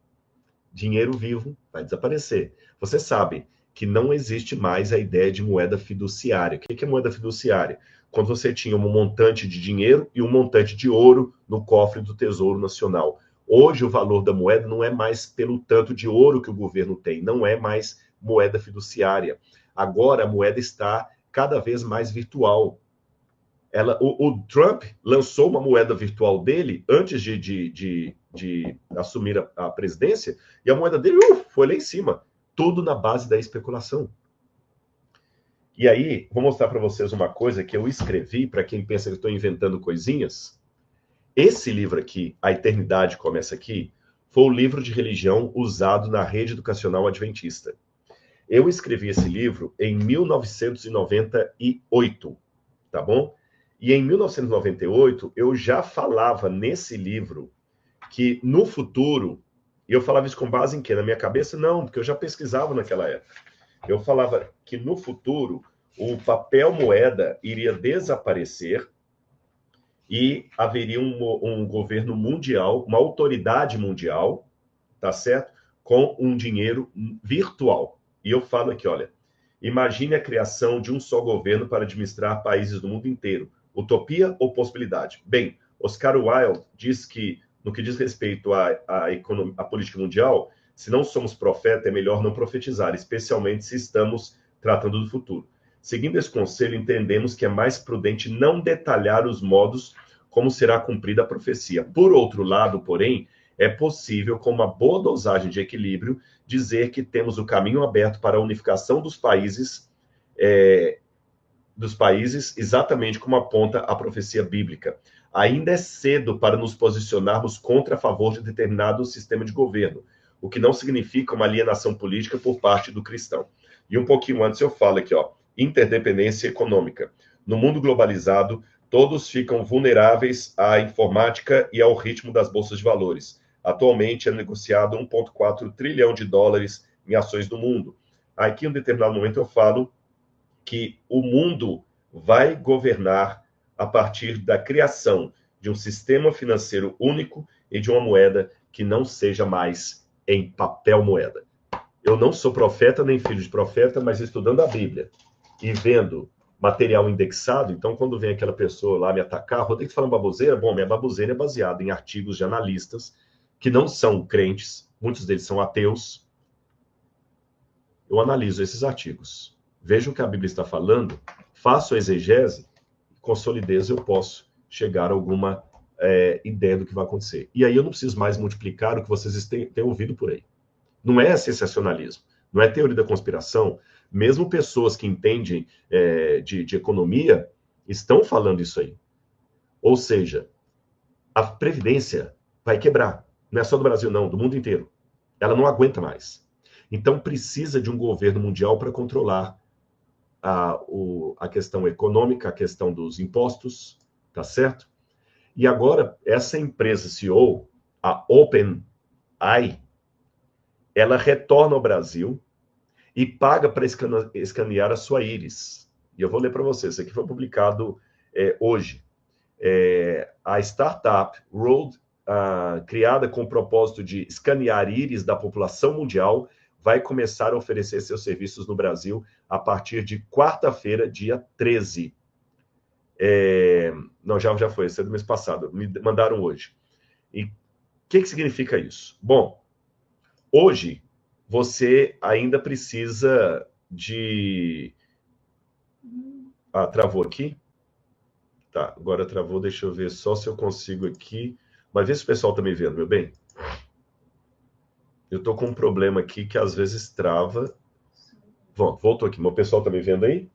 dinheiro vivo, vai desaparecer. Você sabe que não existe mais a ideia de moeda fiduciária. O que é moeda fiduciária? Quando você tinha um montante de dinheiro e um montante de ouro no cofre do Tesouro Nacional. Hoje, o valor da moeda não é mais pelo tanto de ouro que o governo tem, não é mais moeda fiduciária. Agora, a moeda está cada vez mais virtual. O Trump lançou uma moeda virtual dele antes de assumir a presidência, e a moeda dele foi lá em cima. Tudo na base da especulação. E aí, vou mostrar para vocês uma coisa que eu escrevi, para quem pensa que eu estou inventando coisinhas. Esse livro aqui, A Eternidade Começa Aqui, foi o livro de religião usado na rede educacional adventista. Eu escrevi esse livro em 1998, tá bom? E em 1998, eu já falava nesse livro que no futuro, e eu falava isso com base em quê? Na minha cabeça? Não, porque eu já pesquisava naquela época. Eu falava que no futuro o papel moeda iria desaparecer e haveria um governo mundial, uma autoridade mundial, tá certo? Com um dinheiro virtual. E eu falo aqui, olha, imagine a criação de um só governo para administrar países do mundo inteiro. Utopia ou possibilidade? Bem, Oscar Wilde diz que, no que diz respeito à política mundial, se não somos profeta, é melhor não profetizar, especialmente se estamos tratando do futuro. Seguindo esse conselho, entendemos que é mais prudente não detalhar os modos como será cumprida a profecia. Por outro lado, porém, é possível, com uma boa dosagem de equilíbrio, dizer que temos o caminho aberto para a unificação dos países, exatamente como aponta a profecia bíblica. Ainda é cedo para nos posicionarmos contra a favor de determinado sistema de governo, o que não significa uma alienação política por parte do cristão. E um pouquinho antes eu falo aqui, ó, interdependência econômica. No mundo globalizado, todos ficam vulneráveis à informática e ao ritmo das bolsas de valores. Atualmente é negociado 1,4 trilhão de dólares em ações do mundo. Aqui, em um determinado momento, eu falo que o mundo vai governar a partir da criação de um sistema financeiro único e de uma moeda que não seja mais em papel moeda. Eu não sou profeta nem filho de profeta, mas estudando a Bíblia e vendo material indexado, então quando vem aquela pessoa lá me atacar, Rodrigo tá falando baboseira? Bom, minha baboseira é baseada em artigos de analistas que não são crentes, muitos deles são ateus. Eu analiso esses artigos, vejo o que a Bíblia está falando, faço a exegese, com solidez eu posso chegar a alguma ideia do que vai acontecer. E aí eu não preciso mais multiplicar o que vocês têm ouvido por aí. Não é sensacionalismo, não é teoria da conspiração. Mesmo pessoas que entendem de economia estão falando isso aí. Ou seja, a Previdência vai quebrar. Não é só do Brasil, não, do mundo inteiro. Ela não aguenta mais. Então, precisa de um governo mundial para controlar a questão econômica, a questão dos impostos, tá certo? E agora, essa empresa CEO, a OpenAI, ela retorna ao Brasil e paga para escanear a sua íris. E eu vou ler para vocês, isso aqui foi publicado hoje. A startup Road, criada com o propósito de escanear íris da população mundial, vai começar a oferecer seus serviços no Brasil a partir de quarta-feira, dia 13. Não, já foi, esse é do mês passado, me mandaram hoje. E o que significa isso? Bom, hoje, você ainda precisa de... travou aqui? Tá, agora travou, deixa eu ver só se eu consigo aqui. Mas vê se o pessoal tá me vendo, meu bem. Eu tô com um problema aqui que às vezes trava. Bom, voltou aqui, meu pessoal tá me vendo aí?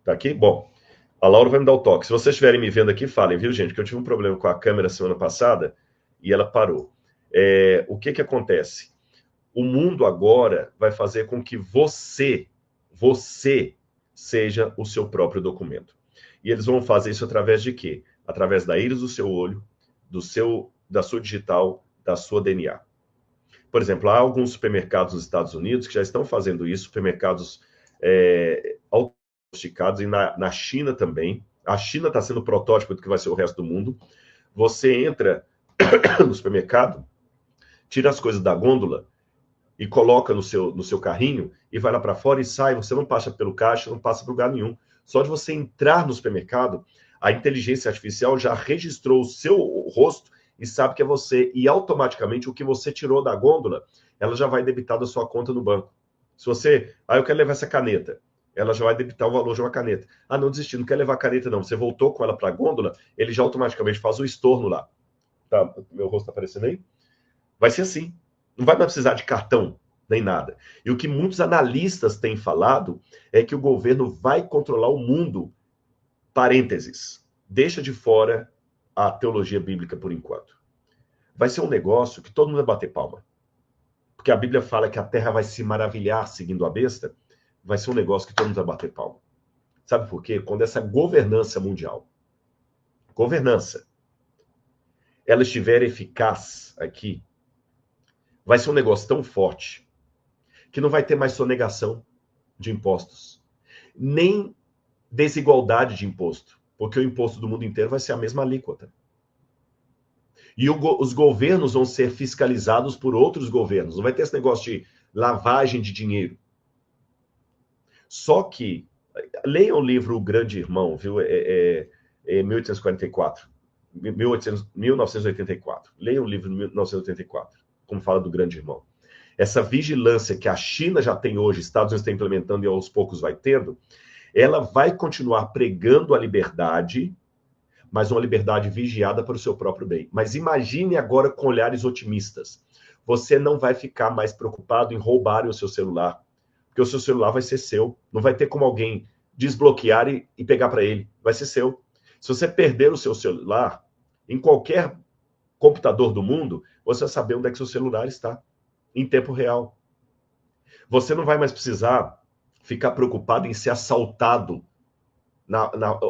Tá aqui? Bom, a Laura vai me dar o toque. Se vocês estiverem me vendo aqui, falem, viu, gente? Que eu tive um problema com a câmera semana passada e ela parou. O que acontece? O mundo agora vai fazer com que você seja o seu próprio documento. E eles vão fazer isso através de quê? Através da íris do seu olho, da sua digital, da sua DNA. Por exemplo, há alguns supermercados nos Estados Unidos que já estão fazendo isso, supermercados automasticados, e na China também. A China está sendo o protótipo do que vai ser o resto do mundo. Você entra no supermercado, tira as coisas da gôndola e coloca no seu carrinho e vai lá para fora e sai. Você não passa pelo caixa, não passa por lugar nenhum. Só de você entrar no supermercado, a inteligência artificial já registrou o seu rosto e sabe que é você. E automaticamente o que você tirou da gôndola, ela já vai debitar da sua conta no banco. Se você, eu quero levar essa caneta, ela já vai debitar o valor de uma caneta. Não desisti, não quer levar a caneta não. Você voltou com ela para a gôndola, ele já automaticamente faz o estorno lá. Tá, meu rosto está aparecendo aí? Vai ser assim. Não vai mais precisar de cartão, nem nada. E o que muitos analistas têm falado é que o governo vai controlar o mundo. Parênteses. Deixa de fora a teologia bíblica por enquanto. Vai ser um negócio que todo mundo vai bater palma. Porque a Bíblia fala que a terra vai se maravilhar seguindo a besta. Vai ser um negócio que todo mundo vai bater palma. Sabe por quê? Quando essa governança mundial, ela estiver eficaz aqui, vai ser um negócio tão forte que não vai ter mais sonegação de impostos, nem desigualdade de imposto, porque o imposto do mundo inteiro vai ser a mesma alíquota. E os governos vão ser fiscalizados por outros governos. Não vai ter esse negócio de lavagem de dinheiro. Só que, leiam o livro O Grande Irmão, viu? 1844. 1984. Leiam o livro de 1984, como fala do Grande Irmão. Essa vigilância que a China já tem hoje, Estados Unidos está implementando e aos poucos vai tendo, ela vai continuar pregando a liberdade, mas uma liberdade vigiada para o seu próprio bem. Mas imagine agora com olhares otimistas. Você não vai ficar mais preocupado em roubarem o seu celular, porque o seu celular vai ser seu. Não vai ter como alguém desbloquear e pegar para ele. Vai ser seu. Se você perder o seu celular, em qualquer computador do mundo, você vai saber onde é que seu celular está, em tempo real. Você não vai mais precisar ficar preocupado em ser assaltado,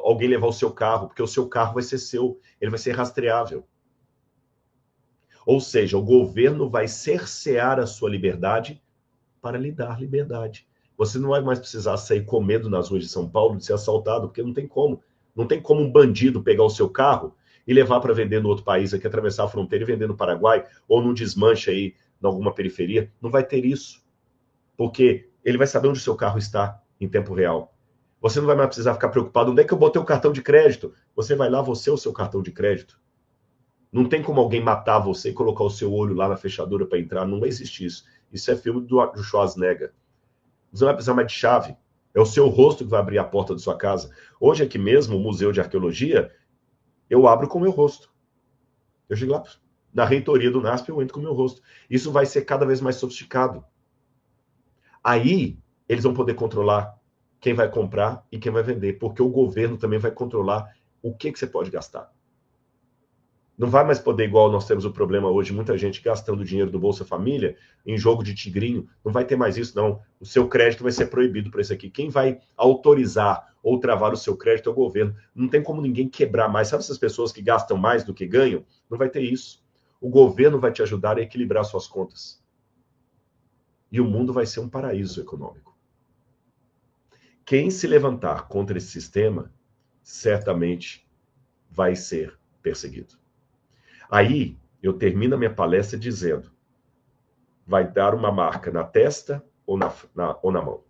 alguém levar o seu carro, porque o seu carro vai ser seu, ele vai ser rastreável. Ou seja, o governo vai cercear a sua liberdade para lhe dar liberdade. Você não vai mais precisar sair com medo nas ruas de São Paulo de ser assaltado, porque não tem como. Não tem como um bandido pegar o seu carro e levar para vender no outro país, aqui atravessar a fronteira e vender no Paraguai, ou num desmanche aí, em alguma periferia. Não vai ter isso. Porque ele vai saber onde o seu carro está em tempo real. Você não vai mais precisar ficar preocupado. Onde é que eu botei o cartão de crédito? Você vai lá, você é o seu cartão de crédito. Não tem como alguém matar você e colocar o seu olho lá na fechadura para entrar. Não existe isso. Isso é filme do Schwarzenegger. Você não vai precisar mais de chave. É o seu rosto que vai abrir a porta da sua casa. Hoje aqui mesmo, o Museu de Arqueologia, eu abro com o meu rosto. Eu chego lá, na reitoria do NASP, eu entro com o meu rosto. Isso vai ser cada vez mais sofisticado. Aí, eles vão poder controlar quem vai comprar e quem vai vender, porque o governo também vai controlar o que você pode gastar. Não vai mais poder, igual nós temos o problema hoje, muita gente gastando dinheiro do Bolsa Família em jogo de tigrinho. Não vai ter mais isso, não. O seu crédito vai ser proibido para isso aqui. Quem vai autorizar ou travar o seu crédito é o governo. Não tem como ninguém quebrar mais. Sabe essas pessoas que gastam mais do que ganham? Não vai ter isso. O governo vai te ajudar a equilibrar suas contas. E o mundo vai ser um paraíso econômico. Quem se levantar contra esse sistema, certamente vai ser perseguido. Aí, eu termino a minha palestra dizendo, vai dar uma marca na testa ou na mão.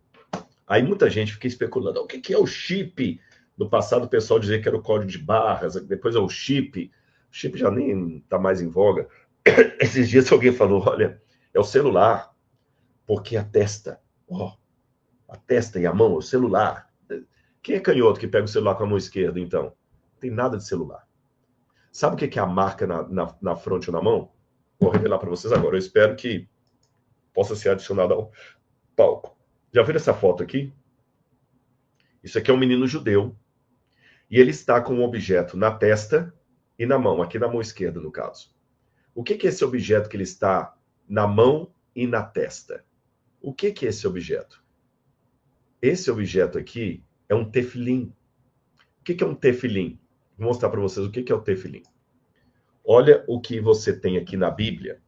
Aí muita gente fica especulando, o que é o chip? No passado o pessoal dizia que era o código de barras, depois é o chip. O chip já nem está mais em voga. Esses dias alguém falou, olha, é o celular, porque a testa, a testa e a mão, é o celular. Quem é canhoto que pega o celular com a mão esquerda, então? Não tem nada de celular. Sabe o que é a marca na fronte ou na mão? Vou revelar para vocês agora. Eu espero que possa ser adicionado ao palco. Já viram essa foto aqui? Isso aqui é um menino judeu. E ele está com um objeto na testa e na mão. Aqui na mão esquerda, no caso. O que é esse objeto que ele está na mão e na testa? O que é esse objeto? Esse objeto aqui é um tefilim. O que é um tefilim? Vou mostrar para vocês o que é o tefilim. Olha o que você tem aqui na Bíblia.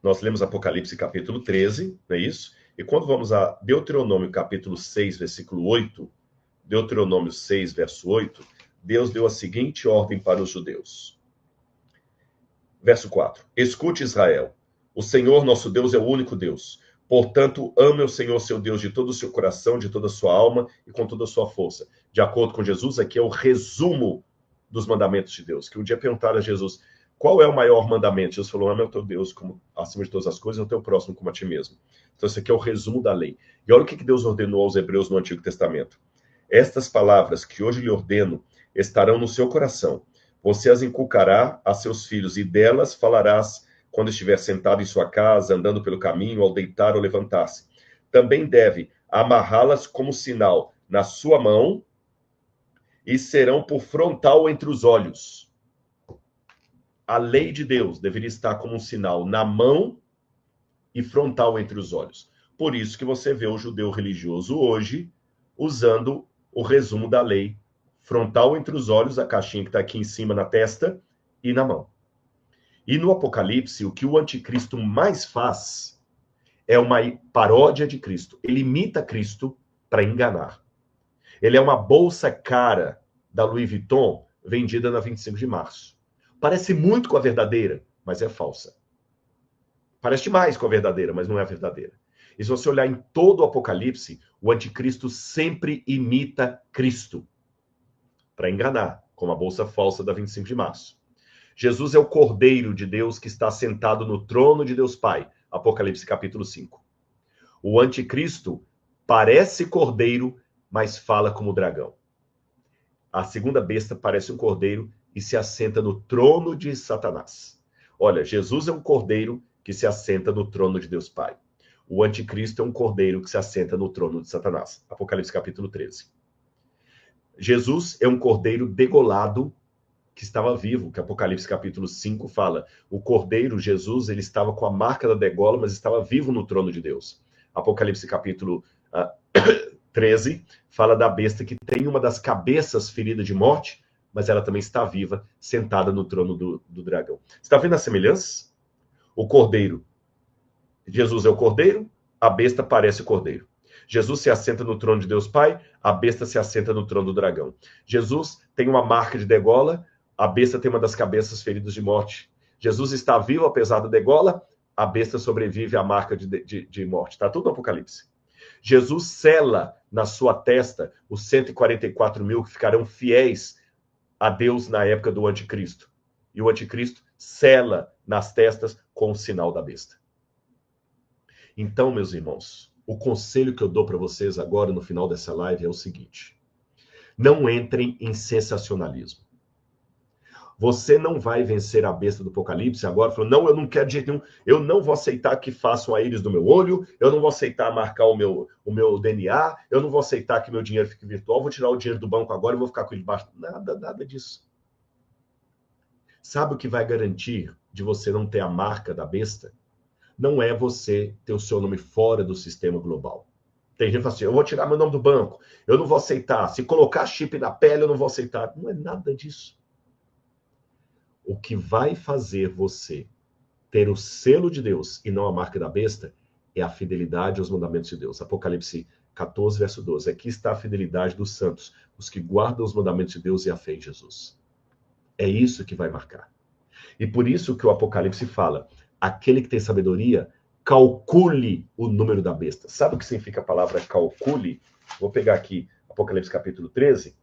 Nós lemos Apocalipse capítulo 13, não é isso? E quando vamos a Deuteronômio capítulo 6, versículo 8, Deuteronômio 6, verso 8, Deus deu a seguinte ordem para os judeus. Verso 4. Escute, Israel, o Senhor nosso Deus é o único Deus. Portanto, ame o Senhor seu Deus de todo o seu coração, de toda a sua alma e com toda a sua força. De acordo com Jesus, aqui é o resumo dos mandamentos de Deus. Que um dia perguntaram a Jesus, qual é o maior mandamento? Jesus falou, ame o teu Deus como, acima de todas as coisas e o teu próximo como a ti mesmo. Então, isso aqui é o resumo da lei. E olha o que Deus ordenou aos hebreus no Antigo Testamento. Estas palavras que hoje lhe ordeno estarão no seu coração. Você as inculcará a seus filhos, e delas falarás quando estiver sentado em sua casa, andando pelo caminho, ao deitar ou levantar-se. Também deve amarrá-las como sinal na sua mão e serão por frontal entre os olhos. A lei de Deus deveria estar como um sinal na mão e frontal entre os olhos. Por isso que você vê o judeu religioso hoje usando o resumo da lei. Frontal entre os olhos, a caixinha que está aqui em cima na testa e na mão. E no Apocalipse, o que o anticristo mais faz é uma paródia de Cristo. Ele imita Cristo para enganar. Ele é uma bolsa cara da Louis Vuitton vendida na 25 de março. Parece muito com a verdadeira, mas é falsa. Parece demais com a verdadeira, mas não é a verdadeira. E se você olhar em todo o Apocalipse, o anticristo sempre imita Cristo para enganar, como a bolsa falsa da 25 de março. Jesus é o Cordeiro de Deus que está sentado no trono de Deus Pai. Apocalipse capítulo 5. O anticristo parece cordeiro, mas fala como dragão. A segunda besta parece um cordeiro e se assenta no trono de Satanás. Olha, Jesus é um cordeiro que se assenta no trono de Deus Pai. O anticristo é um cordeiro que se assenta no trono de Satanás. Apocalipse capítulo 13. Jesus é um cordeiro degolado que estava vivo, que Apocalipse capítulo 5 fala. O cordeiro, Jesus, ele estava com a marca da degola, mas estava vivo no trono de Deus. Apocalipse capítulo 13 fala da besta que tem uma das cabeças ferida de morte, mas ela também está viva, sentada no trono do dragão. Você está vendo as semelhanças? O cordeiro, Jesus é o cordeiro, a besta parece o cordeiro. Jesus se assenta no trono de Deus Pai, a besta se assenta no trono do dragão. Jesus tem uma marca de degola, a besta tem uma das cabeças feridas de morte. Jesus está vivo apesar da degola, a besta sobrevive à marca de morte. Está tudo no Apocalipse. Jesus sela na sua testa os 144 mil que ficarão fiéis a Deus na época do anticristo. E o anticristo sela nas testas com o sinal da besta. Então, meus irmãos, o conselho que eu dou para vocês agora no final dessa live é o seguinte: não entrem em sensacionalismo. Você não vai vencer a besta do Apocalipse agora falando, não, eu não quero de jeito nenhum, eu não vou aceitar que façam a íris do meu olho, eu não vou aceitar marcar o meu DNA, eu não vou aceitar que meu dinheiro fique virtual, vou tirar o dinheiro do banco agora e vou ficar com ele debaixo. Nada disso. Sabe o que vai garantir de você não ter a marca da besta? Não é você ter o seu nome fora do sistema global. Tem gente que fala assim, eu vou tirar meu nome do banco, eu não vou aceitar. Se colocar chip na pele, eu não vou aceitar. Não é nada disso. O que vai fazer você ter o selo de Deus e não a marca da besta é a fidelidade aos mandamentos de Deus. Apocalipse 14, verso 12. Aqui está a fidelidade dos santos, os que guardam os mandamentos de Deus e a fé em Jesus. É isso que vai marcar. E por isso que o Apocalipse fala, aquele que tem sabedoria, calcule o número da besta. Sabe o que significa a palavra calcule? Vou pegar aqui Apocalipse capítulo 13.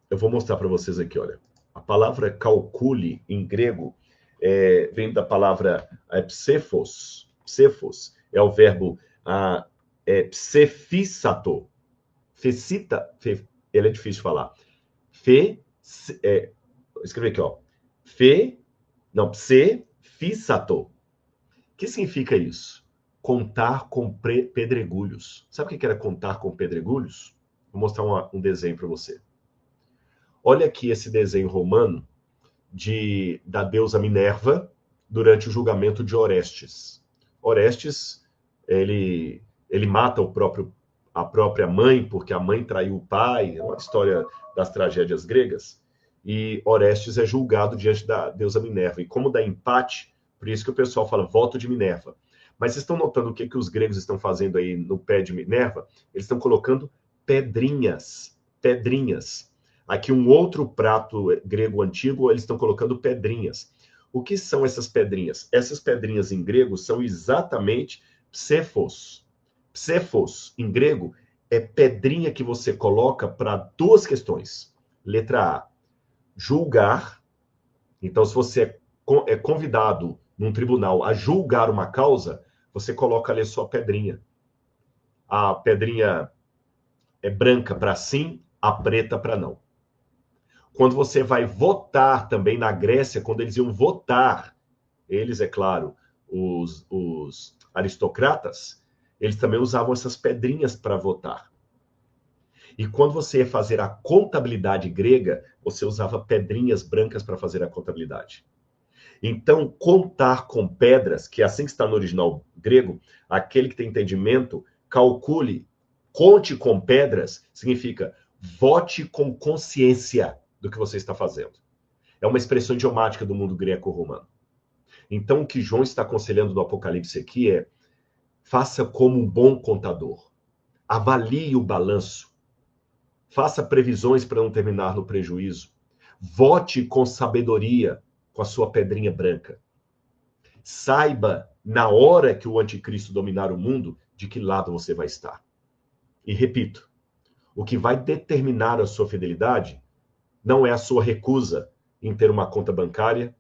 Eu vou mostrar para vocês aqui, olha. A palavra calcule, em grego, vem da palavra psephos. Psephos é o verbo psephisato. Fecita, ele é difícil de falar. Escrever aqui, ó. Psephisato. O que significa isso? Contar com pedregulhos. Sabe o que era contar com pedregulhos? Vou mostrar um desenho para você. Olha aqui esse desenho romano da deusa Minerva durante o julgamento de Orestes. Orestes, ele mata a própria mãe, porque a mãe traiu o pai, é uma história das tragédias gregas. e Orestes é julgado diante da deusa Minerva. E como dá empate, por isso que o pessoal fala voto de Minerva. Mas vocês estão notando o que os gregos estão fazendo aí no pé de Minerva? Eles estão colocando pedrinhas. Pedrinhas. Aqui um outro prato grego antigo, eles estão colocando pedrinhas. O que são essas pedrinhas? Essas pedrinhas em grego são exatamente psephos. Psephos, em grego, é pedrinha que você coloca para duas questões. Letra A, julgar. Então, se você é convidado num tribunal a julgar uma causa, você coloca ali a sua pedrinha. A pedrinha é branca para sim, a preta para não. Quando você vai votar também na Grécia, quando eles iam votar, eles, é claro, os aristocratas, eles também usavam essas pedrinhas para votar. E quando você ia fazer a contabilidade grega, você usava pedrinhas brancas para fazer a contabilidade. Então, contar com pedras, que é assim que está no original grego, aquele que tem entendimento, calcule, conte com pedras, significa vote com consciência do que você está fazendo. É uma expressão idiomática do mundo greco-romano. Então, o que João está aconselhando no Apocalipse aqui é: faça como um bom contador. Avalie o balanço. Faça previsões para não terminar no prejuízo. Vote com sabedoria, com a sua pedrinha branca. Saiba, na hora que o anticristo dominar o mundo, de que lado você vai estar. E repito, o que vai determinar a sua fidelidade não é a sua recusa em ter uma conta bancária,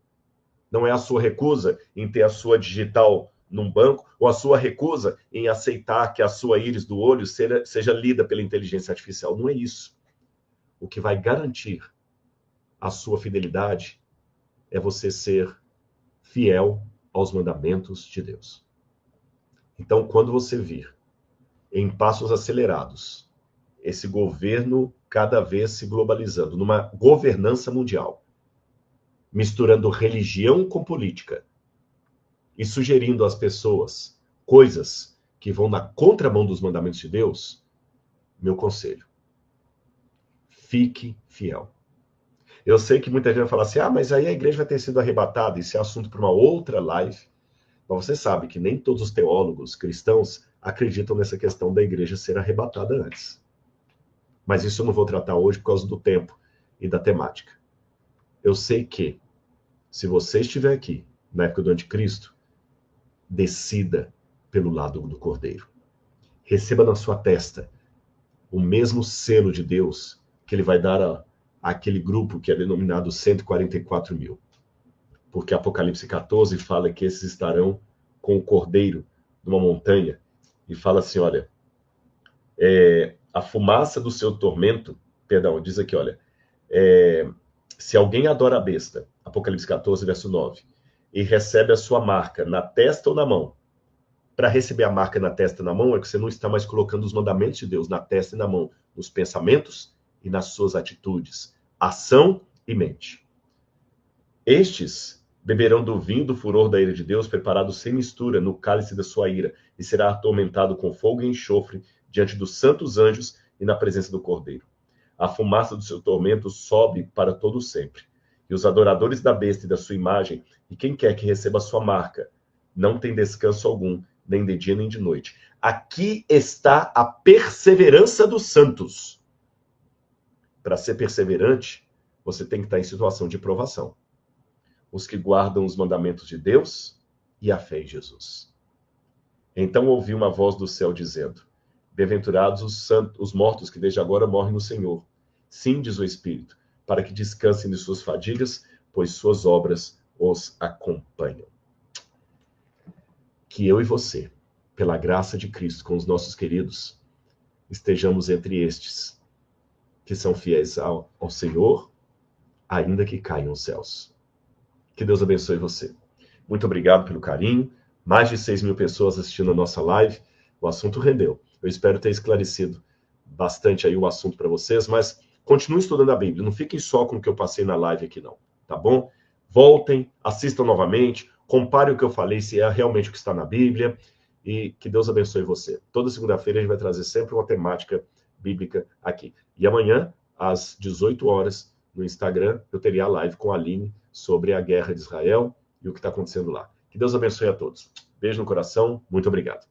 não é a sua recusa em ter a sua digital num banco, ou a sua recusa em aceitar que a sua íris do olho seja lida pela inteligência artificial. Não é isso. O que vai garantir a sua fidelidade é você ser fiel aos mandamentos de Deus. Então, quando você vir em passos acelerados esse governo cada vez se globalizando, numa governança mundial, misturando religião com política e sugerindo às pessoas coisas que vão na contramão dos mandamentos de Deus, meu conselho: fique fiel. Eu sei que muita gente vai falar assim, mas aí a igreja vai ter sido arrebatada, isso é assunto para uma outra live. Mas você sabe que nem todos os teólogos cristãos acreditam nessa questão da igreja ser arrebatada antes. Mas isso eu não vou tratar hoje por causa do tempo e da temática. Eu sei que, se você estiver aqui, na época do anticristo, decida pelo lado do Cordeiro. Receba na sua testa o mesmo selo de Deus que ele vai dar àquele grupo que é denominado 144 mil. Porque Apocalipse 14 fala que esses estarão com o Cordeiro numa montanha e fala assim, olha, a fumaça do seu tormento, perdão, diz aqui, olha, se alguém adora a besta, Apocalipse 14, verso 9, e recebe a sua marca na testa ou na mão. Para receber a marca na testa e na mão é que você não está mais colocando os mandamentos de Deus na testa e na mão, nos pensamentos e nas suas atitudes, ação e mente. Estes beberão do vinho do furor da ira de Deus, preparado sem mistura no cálice da sua ira, e será atormentado com fogo e enxofre diante dos santos anjos e na presença do Cordeiro. A fumaça do seu tormento sobe para todo sempre. E os adoradores da besta e da sua imagem, e quem quer que receba a sua marca, não tem descanso algum, nem de dia nem de noite. Aqui está a perseverança dos santos. Para ser perseverante, você tem que estar em situação de provação. Os que guardam os mandamentos de Deus e a fé em Jesus. Então ouvi uma voz do céu dizendo: bem-aventurados os mortos que desde agora morrem no Senhor. Sim, diz o Espírito, para que descansem de suas fadigas, pois suas obras os acompanham. Que eu e você, pela graça de Cristo, com os nossos queridos, estejamos entre estes, que são fiéis ao Senhor, ainda que caiam os céus. Que Deus abençoe você. Muito obrigado pelo carinho. Mais de 6 mil pessoas assistindo a nossa live. O assunto rendeu. Eu espero ter esclarecido bastante aí o assunto para vocês, mas continuem estudando a Bíblia. Não fiquem só com o que eu passei na live aqui, não. Tá bom? Voltem, assistam novamente, comparem o que eu falei, se é realmente o que está na Bíblia, e que Deus abençoe você. Toda segunda-feira a gente vai trazer sempre uma temática bíblica aqui. E amanhã, às 18 horas, no Instagram, eu teria a live com a Aline sobre a guerra de Israel e o que está acontecendo lá. Que Deus abençoe a todos. Beijo no coração, muito obrigado.